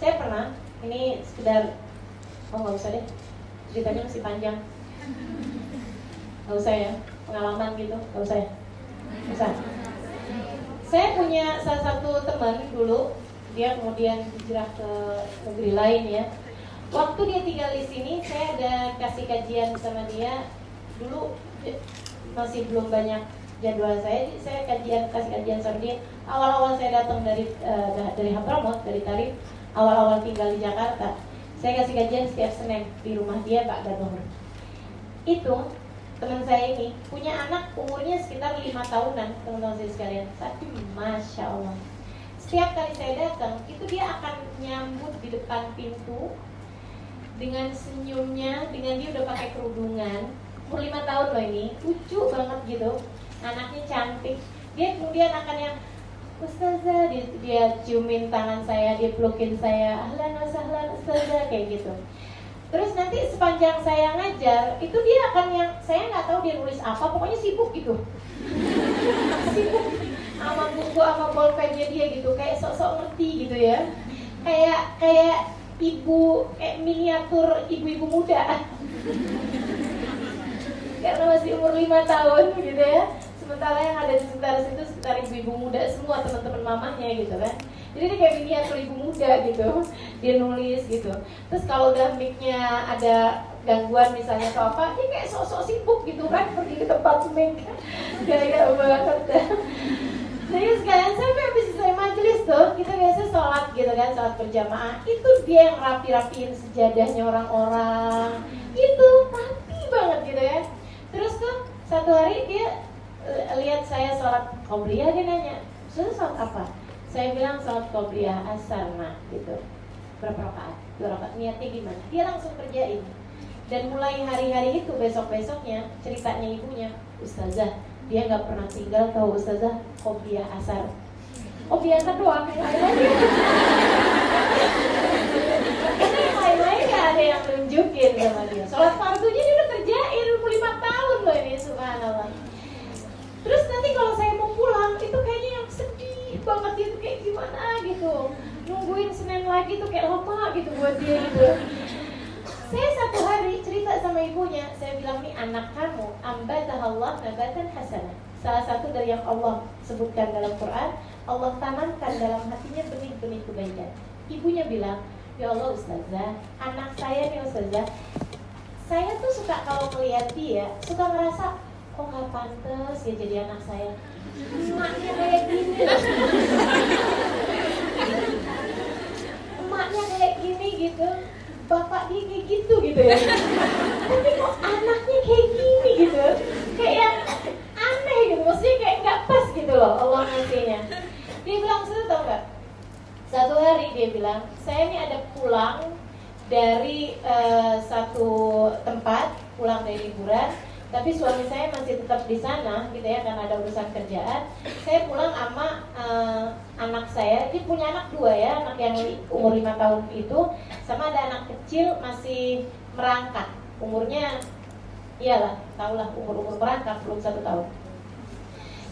saya pernah, ini sekedar nggak usah deh, ceritanya masih panjang. Nggak usah ya, pengalaman gitu, nggak usah ya? Nggak usah. Saya punya salah satu teman dulu, dia kemudian hijrah ke negeri lain ya. Waktu dia tinggal di sini, saya ada kasih kajian sama dia. Dulu masih belum banyak jadwal saya, jadi saya kasih kajian sama dia. Awal-awal saya datang dari Hadramaut, dari Tarif, awal-awal tinggal di Jakarta. Saya kasih kajian setiap Senin di rumah dia, Pak Gadong. Itu teman saya ini punya anak umurnya sekitar 5 tahunan, teman-teman saya sekalian. Tapi Masya Allah, setiap kali saya datang, itu dia akan nyambut di depan pintu dengan senyumnya, dengan dia udah pakai kerudungan. Umur 5 tahun loh ini, lucu banget gitu. Anaknya cantik. Dia kemudian akan yang Ustazah, dia ciumin tangan saya, dia pelukin saya, ahlan wa sahlan Ustazah, kayak gitu. Terus nanti sepanjang saya ngajar, itu dia akan yang, saya nggak tahu dia nulis apa, pokoknya sibuk gitu. Sibuk sama buku, sama bolpennya dia gitu, kayak sok-sok ngerti gitu ya. Kayak ibu, miniatur ibu-ibu muda. Karena masih umur 5 tahun gitu ya. Sementara yang ada di sekitar situ sekitar ibu-ibu muda semua, teman-teman mamanya gitu kan. Jadi dia kayak miniatur ibu muda gitu. Dia nulis gitu. Terus kalau udah mic-nya ada gangguan misalnya atau apa, dia kayak sok-sok sibuk gitu kan, pergi ke tempat mic. Gaya banget. Jadi sekalian sampai habis selesai majelis tuh, kita biasa sholat gitu kan, sholat berjamaah. Itu dia yang rapi-rapiin sejadahnya orang-orang. Itu rapi banget gitu ya. Terus tuh satu hari dia lihat saya sholat qobliyah, dia nanya, "Sudah sholat apa?" Saya bilang sholat qobliyah asar nak gitu. berapa rakaat, 2 rakaat, niatnya gimana, dia langsung kerjain. Dan mulai hari-hari itu, besok-besoknya ceritanya ibunya, ustazah, dia nggak pernah tinggal, tahu ustazah, qobliyah asar. Qobliyah asar doang, yang lain-lain karena yang lain-lain nggak ada yang nunjukin sama dia. Sholat fardunya dia udah kerjain 25 tahun loh ini, subhanallah. Terus nanti kalau saya mau pulang, itu kayaknya yang sedih banget gitu, kayak gimana gitu, nungguin Senin lagi tuh kayak lama gitu buat dia gitu. Saya satu hari cerita sama ibunya, saya bilang, nih anak kamu, ambatahallah nabatan hasanah. Salah satu dari yang Allah sebutkan dalam Quran, Allah tanamkan dalam hatinya benih-benih kebaikan. Ibunya bilang, ya Allah ustazah, anak saya nih ustazah, saya tuh suka kalau melihat dia, suka ngerasa, kok gak pantas ya jadi anak saya. Emaknya kayak gini loh. Emaknya kayak gini gitu, bapak dia kayak gitu ya. Tapi kok anaknya kayak gini gitu, kayak yang aneh gitu, maksudnya kayak nggak pas gitu loh Allah ngasihnya. Dia bilang, saya tau nggak, satu hari dia bilang, saya ini ada pulang dari satu tempat, pulang dari liburan, tapi suami saya masih tetap di sana gitu ya, karena ada urusan kerjaan. Saya pulang sama anak saya, dia punya anak 2 ya, anak yang umur 5 tahun itu, sama ada anak kecil masih merangkak, umurnya iyalah, tahulah umur merangkak, belum 1 tahun.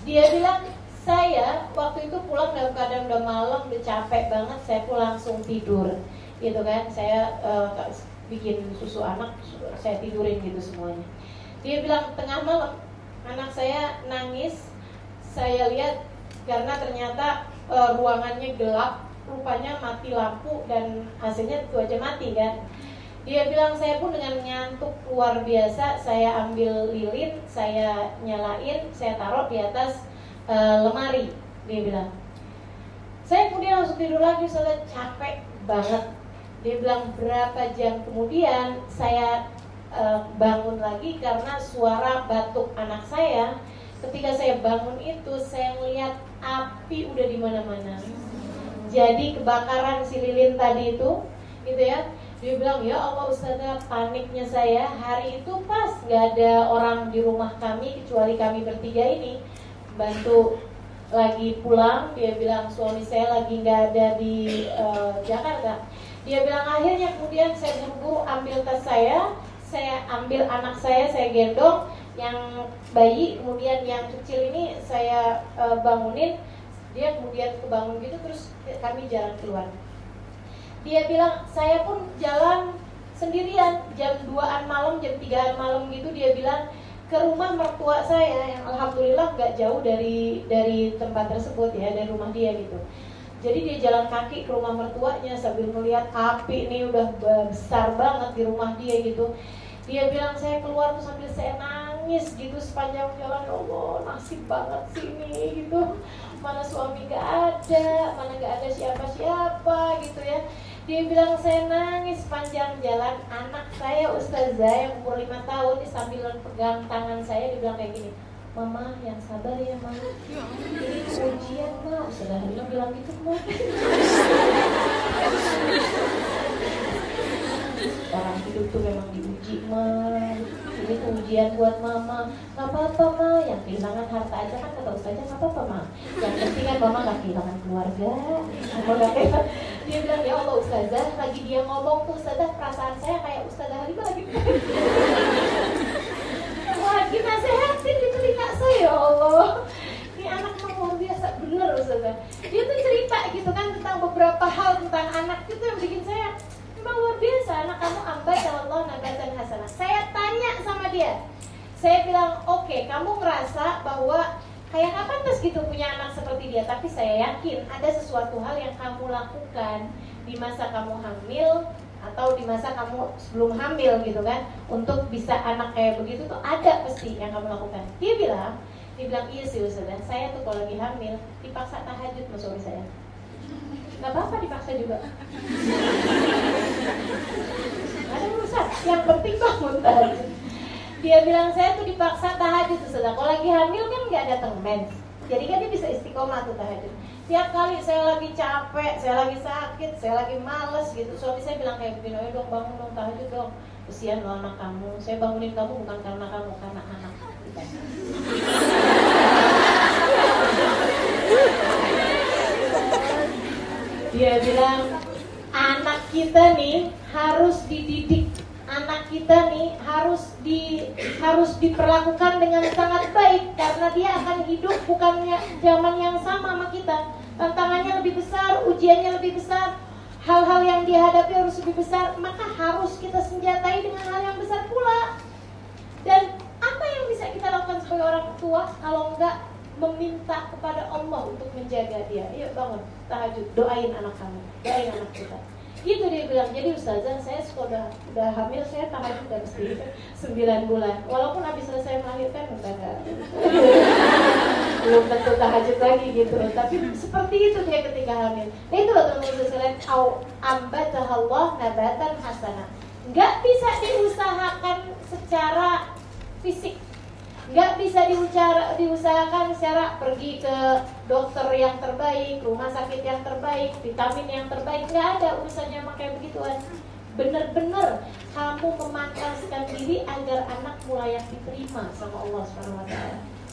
Dia bilang, saya waktu itu pulang dalam keadaan udah malam, udah capek banget, saya pun langsung tidur gitu kan. Saya bikin susu anak, saya tidurin gitu semuanya. Dia bilang tengah malam anak saya nangis, saya lihat karena ternyata ruangannya gelap, rupanya mati lampu dan AC-nya itu aja mati kan. Dia bilang, saya pun dengan ngantuk luar biasa, saya ambil lilin, saya nyalain, saya taruh di atas lemari. Dia bilang, saya kemudian langsung tidur lagi, saya capek banget. Dia bilang berapa jam kemudian saya bangun lagi karena suara batuk anak saya. Ketika saya bangun itu, saya melihat api udah di mana-mana. Jadi kebakaran si lilin tadi itu, gitu ya. Dia bilang, ya Allah ustazah, paniknya saya hari itu pas gak ada orang di rumah kami kecuali kami bertiga ini. Bantu lagi pulang, dia bilang suami saya lagi gak ada di Jakarta. Dia bilang akhirnya kemudian saya buru-buru ambil tas saya ambil anak saya gendong, yang bayi, kemudian yang kecil ini saya bangunin, dia kemudian kebangun gitu, terus kami jalan keluar. Dia bilang, saya pun jalan sendirian, jam 2-an malam, jam 3-an malam gitu, dia bilang ke rumah mertua saya, yang alhamdulillah gak jauh dari tempat tersebut ya, dari rumah dia gitu. Jadi dia jalan kaki ke rumah mertuanya sambil melihat api ini udah besar banget di rumah dia gitu. Dia bilang, saya keluar tuh sambil saya nangis gitu sepanjang jalan. Ya Allah, nasib banget sih ini gitu. Mana suami gak ada, mana gak ada siapa-siapa gitu ya. Dia bilang, saya nangis sepanjang jalan. Anak saya ustazah yang umur 5 tahun nih, sambil pegang tangan saya, dia bilang kayak gini, mama yang sabar ya mama, ini ujian ma. Ustazah Halima bilang gitu kemarin. Orang hidup tuh memang diuji ma, ini ujian buat mama. Gak apa-apa ma, yang kehilangan harta aja kan kata ustazah gak apa-apa ma, yang penting kan mama gak kehilangan keluarga. Dia bilang, ya Allah ustazah, lagi dia ngomong tuh ustazah, perasaan saya kayak ustazah Halima lagi lagi nasehatin di telinga saya. Ya Allah, ini anak luar biasa bener ustazah. Dia tuh cerita gitu kan tentang beberapa hal tentang anak itu yang bikin saya memang luar biasa. Anak kamu ambatahallah nabatan hasanah. Saya tanya sama dia, saya bilang, oke, kamu ngerasa bahwa kayak gak pantas gitu punya anak seperti dia, tapi saya yakin ada sesuatu hal yang kamu lakukan di masa kamu hamil atau di masa kamu sebelum hamil gitu kan, untuk bisa anak kayak begitu tuh ada pasti yang kamu lakukan. Dia bilang iya sih ustazah, saya tuh kalau lagi hamil dipaksa tahajud sama suami saya. Gak apa-apa dipaksa juga, gak ada urusan, yang penting bangun tahajud. Dia bilang saya tuh dipaksa tahajud ustazah, kalau lagi hamil kan gak datang mens, jadi kan dia bisa istiqomah istiqomah tuh tahajud. Tiap kali saya lagi capek, saya lagi sakit, saya lagi males gitu, suami saya bilang kayak begini, ayo dong bangun dong tahajud dong. Kesian loh anak kamu, saya bangunin kamu bukan karena kamu, karena anak. Dia bilang anak kita nih harus dididik, anak kita nih harus diperlakukan dengan sangat baik karena dia akan hidup bukannya zaman yang sama sama kita. Tantangannya lebih besar, ujiannya lebih besar, hal-hal yang dihadapi harus lebih besar, maka harus kita senjatai dengan hal yang besar pula. Dan apa yang bisa kita lakukan sebagai orang tua kalau enggak meminta kepada Allah untuk menjaga dia? Yuk bangun, tahajud, doain anak kamu, doain anak kita. Gitu dia bilang. Jadi ustazah, saya suka udah hamil, saya tahajud udah mesti 9 bulan. Walaupun habis selesai melahirkan enggak. Belum tentu tahajud lagi gitu. Tapi seperti itu dia ketika hamil. Nah itu loh teman-teman sekalian, ambatahallah nabatan hasanah. Enggak bisa diusahakan secara fisik, nggak bisa diusahakan secara pergi ke dokter yang terbaik, rumah sakit yang terbaik, vitamin yang terbaik. Nggak ada urusannya pakai begituan. Bener-bener kamu memantaskan diri agar anak mulai yang diterima sama Allah SWT.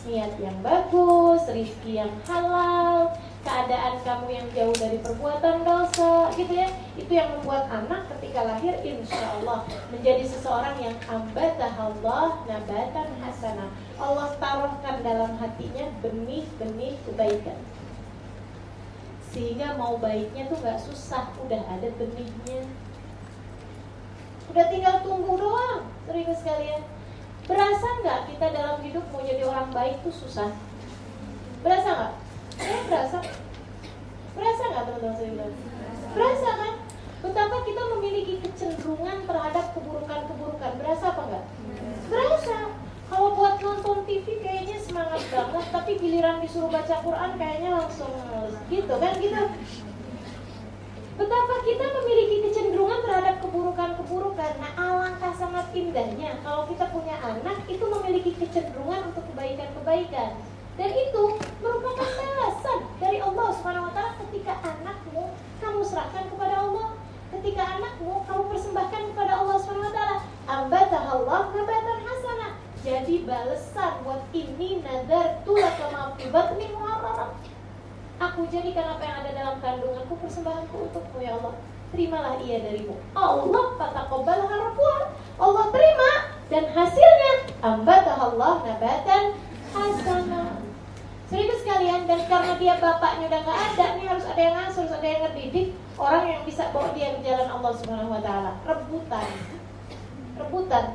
Niat yang bagus, rezeki yang halal, keadaan kamu yang jauh dari perbuatan dosa, gitu ya. Itu yang membuat anak ketika lahir insya Allah menjadi seseorang yang ambatahallah nabatan hasanah. Allah taruhkan dalam hatinya benih-benih kebaikan, sehingga mau baiknya tuh gak susah, udah ada benihnya, udah tinggal tunggu doang. Serius sekalian, berasa gak kita dalam hidup mau jadi orang baik tuh susah? Berasa gak? Berasa gak teman-teman saya? Berasa kan? Betapa kita memiliki kecenderungan terhadap keburukan-keburukan. Berasa apa enggak? Berasa. Kalau buat nonton TV kayaknya semangat banget, tapi giliran disuruh baca Quran kayaknya langsung gitu kan gitu. Betapa kita memiliki kecenderungan terhadap keburukan-keburukan. Nah, alangkah sangat indahnya kalau kita punya anak itu memiliki kecenderungan untuk kebaikan-kebaikan. Dan itu merupakan balasan dari Allah SWT ketika anakmu kamu serahkan kepada Allah. Ketika anakmu kamu persembahkan kepada Allah SWT. Ambatahallah nabatan hasanah. Jadi balasan buat ini nadartu laka ma fi batni muharraram. Aku jadikan apa yang ada dalam kandunganku persembahanku untukmu ya Allah. Terimalah ia darimu. Allah fataqabbalha rabbuha. Allah terima dan hasilnya ambatahallah nabatan hasanah. Serius sekalian, dan karena dia bapaknya udah nggak ada, nih harus ada yang ngasuh, harus ada yang ngedidik orang yang bisa bawa dia ke jalan Allah Subhanahu Wa Taala. Rebutan,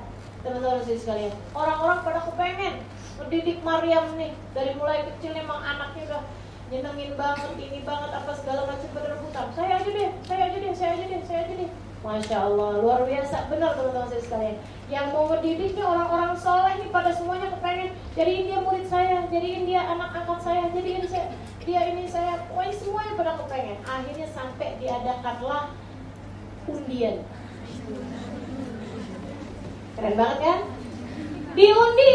teman-teman sekalian. Orang-orang pada kepengen mendidik Maryam nih dari mulai kecil, memang anaknya udah nyenengin banget, ini banget, apa segala macam, pada rebutan. Saya aja deh. Masya Allah, luar biasa, benar teman-teman sekalian. Yang mau ngedidiknya orang-orang soleh nih pada semuanya kepengen jadiin dia murid saya, jadiin dia anak angkat saya, jadiin dia ini saya. Wah, semuanya pada kepengen. Akhirnya sampai diadakanlah undian. Keren banget kan? Diundi.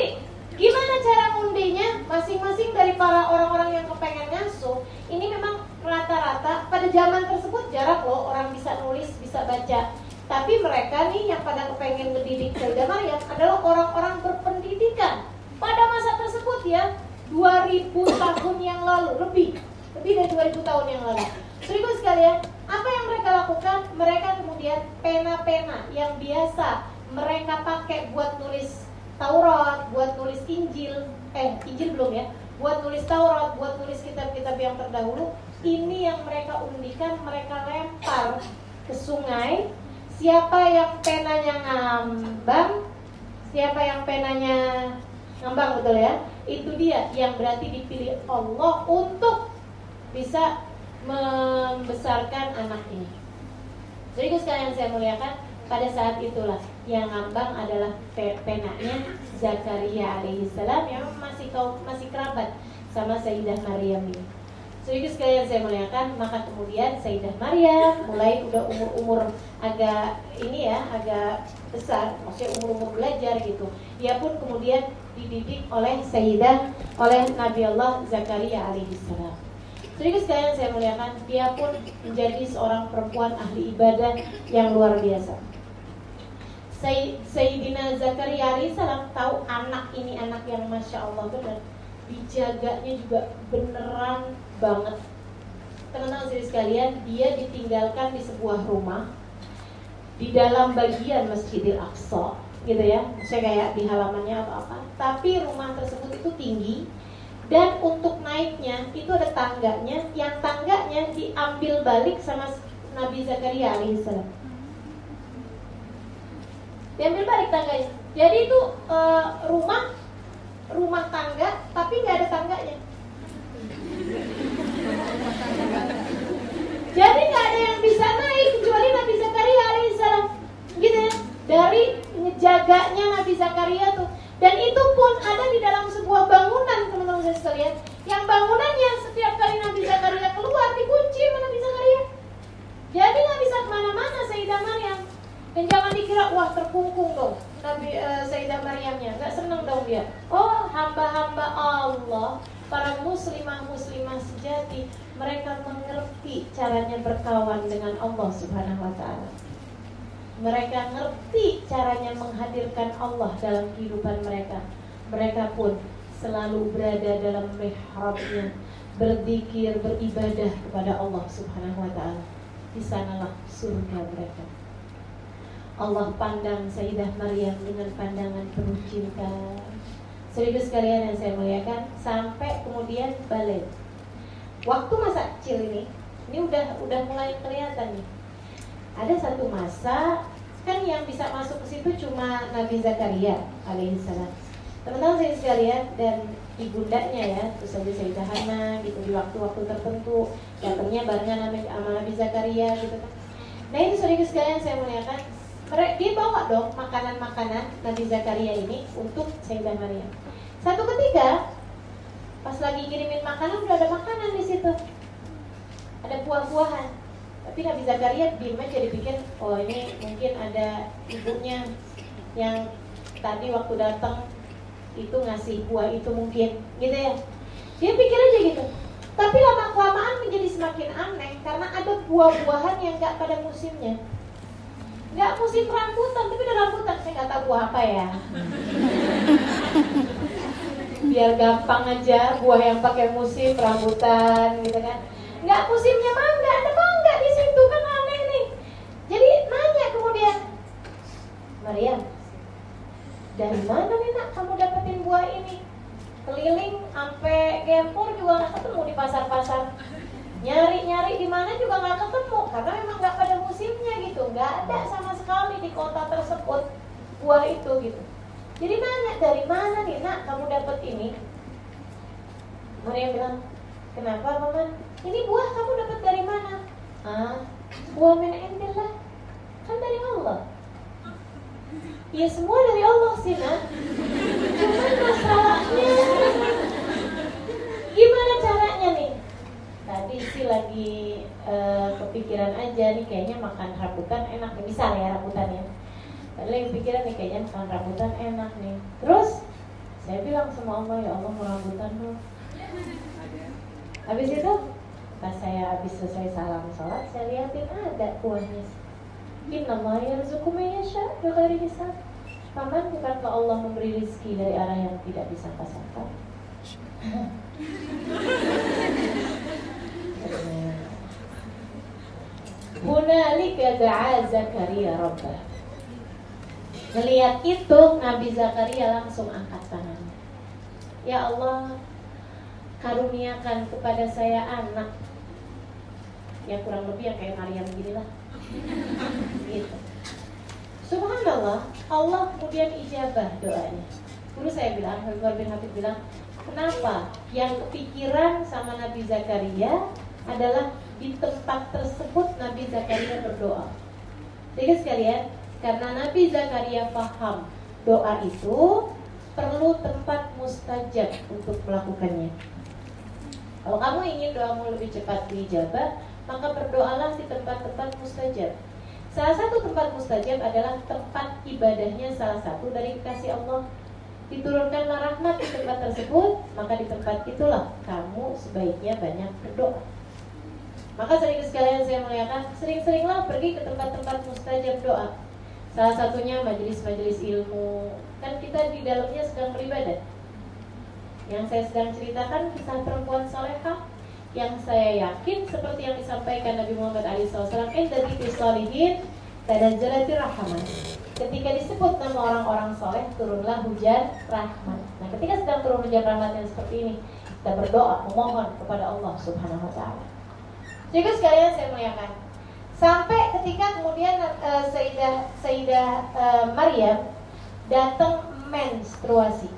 Gimana cara ngundinya? Masing-masing dari para orang-orang yang kepengen ngasuh ini memang rata-rata pada zaman tersebut jarang loh orang bisa nulis, bisa baca. Tapi mereka nih yang pada kepengen mendidik Sayyidah Maryam adalah orang-orang berpendidikan pada masa tersebut ya, 2000 tahun yang lalu, lebih dari 2000 tahun yang lalu. Serius sekalian, apa yang mereka lakukan? Mereka kemudian pena-pena yang biasa mereka pakai buat nulis Taurat, buat nulis Injil belum ya, buat nulis Taurat, buat nulis kitab-kitab yang terdahulu, ini yang mereka undikan, mereka lempar ke sungai. Siapa yang penanya ngambang, betul ya? Itu dia yang berarti dipilih Allah untuk bisa membesarkan anak ini. Jadi sekalian saya muliakan, pada saat itulah yang ngambang adalah penanya Zakaria alaihissalam yang masih kerabat sama Sayyidah Maryam ini. Sedikit sekalian saya muliakan, maka kemudian Sayyidah Maryam mulai udah umur-umur agak ini ya, agak besar, maksudnya umur-umur belajar gitu. Dia pun kemudian dididik oleh Nabi Allah Zakaria alaihissalam. Sedikit sekalian saya muliakan, dia pun menjadi seorang perempuan ahli ibadah yang luar biasa. Sayyidina Zakaria alaihissalam tahu anak ini anak yang masya Allah benar, dijaganya juga beneran banget. Teman-teman sekalian, dia ditinggalkan di sebuah rumah di dalam bagian Masjidil Aqsa, gitu ya. Saya kayak di halamannya atau apa. Tapi rumah tersebut itu tinggi dan untuk naiknya itu ada tangganya, yang tangganya diambil balik sama Nabi Zakaria alaihissalam. Diambil balik tangganya. Jadi itu rumah tangga tapi nggak ada tangganya. Jadi nggak ada yang bisa naik kecuali Nabi Zakaria alaihissalam, gitu ya. Dari ngejaganya Nabi Zakaria tuh, dan itu pun ada di dalam sebuah bangunan, teman-teman saya sekalian. Yang bangunannya setiap kali Nabi Zakaria keluar dikunci sama Nabi Zakaria. Jadi nggak bisa kemana-mana Sayyidah Maryam. Dan jangan dikira wah terkungkung dong Nabi Sayyidah Maryamnya, nggak seneng dong dia. Oh, hamba-hamba Allah, para muslimah-muslimah sejati, mereka mengerti caranya berkawan dengan Allah Subhanahu wa taala. Mereka ngerti caranya menghadirkan Allah dalam kehidupan mereka. Mereka pun selalu berada dalam mihrabnya, berzikir, beribadah kepada Allah Subhanahu wa taala. Di sanalah surga mereka. Allah pandang Sayyidah Maryam dengan pandangan penuh cinta. Saudara sekalian yang saya muliakan, sampai kemudian balik. Waktu masa kecil ini udah mulai kelihatan nih. Ada satu masa kan yang bisa masuk ke situ cuma Nabi Zakaria alaihissalam. Teman-teman saya sekalian dan ibundanya ya, terus saja Sayyidah Hana gitu di waktu-waktu tertentu datangnya barengan sama Nabi Zakaria gitu kan. Nah itu saudara sekalian saya muliakan, dia bawa dong makanan-makanan Nabi Zakaria ini untuk Sayyidah Maryam. Satu ketika pas lagi ngirimin makanan udah ada makanan di situ, ada buah-buahan. Tapi Nabi Zakaria diem aja, dipikir oh ini mungkin ada ibunya yang tadi waktu datang itu ngasih buah itu mungkin, gitu ya. Dia pikir aja gitu. Tapi lama-kelamaan menjadi semakin aneh karena ada buah-buahan yang nggak pada musimnya. Nggak musim rambutan, tapi ada rambutan. Saya nggak tahu buah apa ya. Biar gampang aja, buah yang pakai musim rambutan, gitu kan. Nggak musimnya mangga, ada mangga di situ kan aneh nih. Jadi nanya kemudian, Maryam, dari mana nih nak kamu dapetin buah ini? Keliling sampai Gempur juga nggak ketemu di pasar-pasar. Nyari-nyari di mana juga nggak ketemu karena memang nggak pada musimnya gitu, nggak ada sama sekali di kota tersebut buah itu gitu. Jadi nanya dari mana nih nak kamu dapet ini? Maryam bilang, kenapa paman? Ini buah kamu dapat dari mana? Buah min indillah, kan dari Allah. Ya semua dari Allah sih nak. Cuman masalahnya gimana caranya nih? Tadi sih lagi kepikiran aja nih, kayaknya makan rambutan enak nih. Misal ya rambutan ya, tadi lagi pikiran nih kayaknya makan rambutan enak nih. Terus saya bilang sama Allah, ya Allah mau rambutan dong. Habis itu pas saya habis selesai salam sholat, saya lihatin ada buahnya. Innallaha yarzuqu man yasha' bighairi hisab. Paman, bukankah Allah memberi rezeki dari arah yang tidak disangka-sangka? Hunalika da'a Zakaria rabbah. Melihat itu Nabi Zakaria langsung angkat tangannya. Ya Allah, karuniakan kepada saya anak yang kurang lebih yang kayak Maryam ginilah. Gitu. Subhanallah, Allah kemudian ijabah doanya. Dulu saya bilang, Habib bin Habib bilang, kenapa yang kepikiran sama Nabi Zakaria adalah di tempat tersebut Nabi Zakaria berdoa. Jadi sekalian, karena Nabi Zakaria paham doa itu perlu tempat mustajab untuk melakukannya. Kalau kamu ingin doamu lebih cepat diijabah, maka berdoalah di tempat-tempat mustajab. Salah satu tempat mustajab adalah tempat ibadahnya salah satu dari kekasih Allah. Diturunkanlah rahmat di tempat tersebut, maka di tempat itulah kamu sebaiknya banyak berdoa. Maka sering sekalian saya muliakan, sering-seringlah pergi ke tempat-tempat mustajab doa. Salah satunya majelis-majelis ilmu. Kan kita di dalamnya sedang beribadah. Yang saya sedang ceritakan kisah perempuan salehah yang saya yakin seperti yang disampaikan Nabi Muhammad SAW, "Inda dzikri sholihin tanazzalatir rahmah." Ketika disebut nama orang-orang soleh, turunlah hujan rahmat. Nah, ketika sedang turun hujan rahmat yang seperti ini, kita berdoa, memohon kepada Allah Subhanahu Wa Taala. Jadi sekalian saya muliakan, sampai ketika kemudian Sayyidah Maryam datang menstruasi.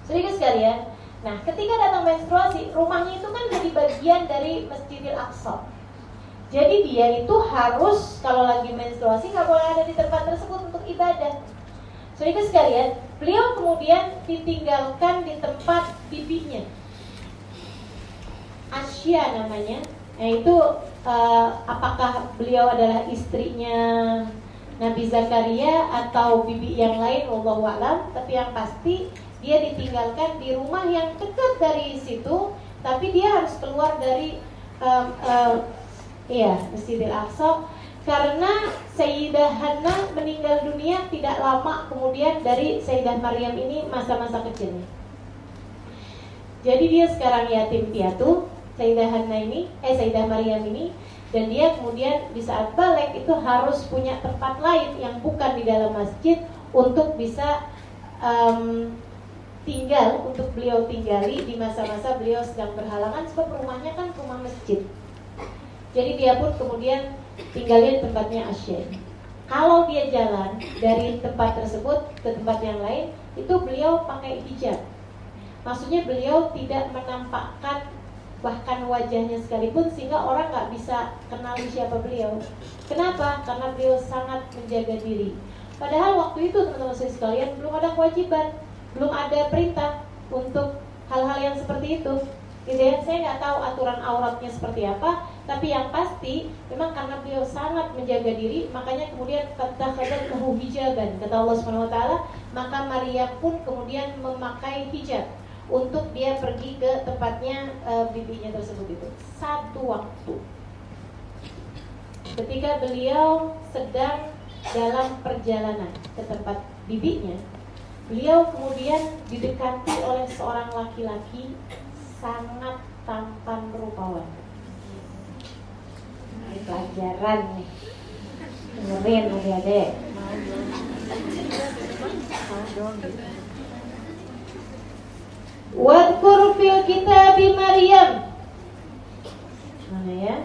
Jadi sekalian, nah ketika datang menstruasi, rumahnya itu kan jadi bagian dari Masjidil Aqsa. Jadi dia itu harus kalau lagi menstruasi nggak boleh ada di tempat tersebut untuk ibadah. Jadi sekalian, beliau kemudian ditinggalkan di tempat bibinya, Asya namanya. Yaitu apakah beliau adalah istrinya Nabi Zakaria atau bibi yang lain, wallahu a'lam. Tapi yang pasti dia ditinggalkan di rumah yang dekat dari situ, tapi dia harus keluar dari Masjidil Aqsa karena Sayyidah Hannah meninggal dunia tidak lama kemudian dari Sayyidah Maryam ini masa-masa kecilnya. Jadi dia sekarang yatim piatu, Sayyidah Maryam ini, dan dia kemudian di saat balik itu harus punya tempat lain yang bukan di dalam masjid untuk bisa tinggal, untuk beliau tinggali di masa-masa beliau sedang berhalangan, sebab rumahnya kan rumah masjid. Jadi dia pun kemudian tinggalin tempatnya Asya. Kalau dia jalan dari tempat tersebut ke tempat yang lain, itu beliau pakai hijab. Maksudnya beliau tidak menampakkan bahkan wajahnya sekalipun, sehingga orang nggak bisa kenali siapa beliau. Kenapa? Karena beliau sangat menjaga diri. Padahal waktu itu teman-teman saya sekalian belum ada kewajiban, belum ada perintah untuk hal-hal yang seperti itu. Gitu ya, saya nggak tahu aturan auratnya seperti apa, tapi yang pasti memang karena beliau sangat menjaga diri, makanya kemudian fattakhadhathu hijaban, kata Allah Subhanahu Wa Taala, maka Maryam pun kemudian memakai hijab untuk dia pergi ke tempatnya bibinya tersebut itu. Satu waktu ketika beliau sedang dalam perjalanan ke tempat bibinya, beliau kemudian didekati oleh seorang laki-laki sangat tampan rupawan. Ini pelajaran nih, dengerin adik-adik. Wadkur fil kitabi Maryam. Mana ya?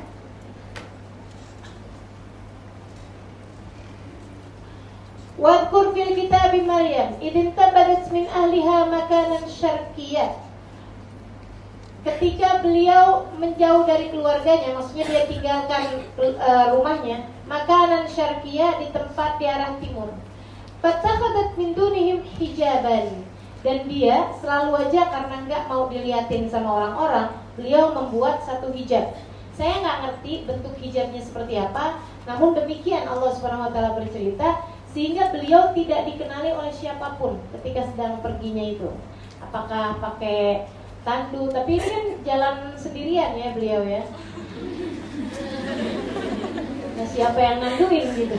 Wadkur fil kitabi Maryam idin tabadat min ahliha makanan syarqiyah. Ketika beliau menjauh dari keluarganya, maksudnya dia tinggalkan rumahnya, makanan syarqiyah di tempat di arah timur. Fatakhadat min dunihim hijaban. Dan dia selalu aja karena nggak mau diliatin sama orang-orang, beliau membuat satu hijab. Saya nggak ngerti bentuk hijabnya seperti apa, namun demikian Allah Subhanahu Wa Taala bercerita, sehingga beliau tidak dikenali oleh siapapun ketika sedang perginya itu. Apakah pakai tandu, tapi ini kan jalan sendirian ya beliau ya. Nah, siapa yang nanduin gitu?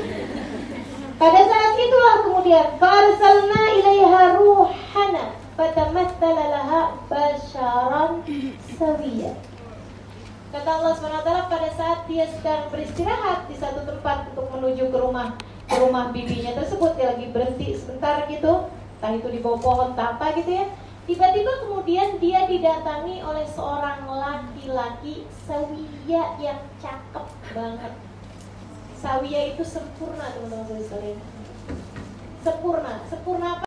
Pada saat itulah kemudian farsalna ilaiha ruhana fatamatsala laha basharan sawiyya. Kata Allah SWT, pada saat dia sedang beristirahat di satu tempat untuk menuju ke rumah bibinya tersebut, dia lagi berhenti sebentar gitu, entah itu di bawah pohon entah apa gitu ya. Tiba-tiba kemudian dia didatangi oleh seorang laki-laki sawiyya yang cakep banget. Sawiyya itu sempurna teman-teman sekalian. Sempurna apa?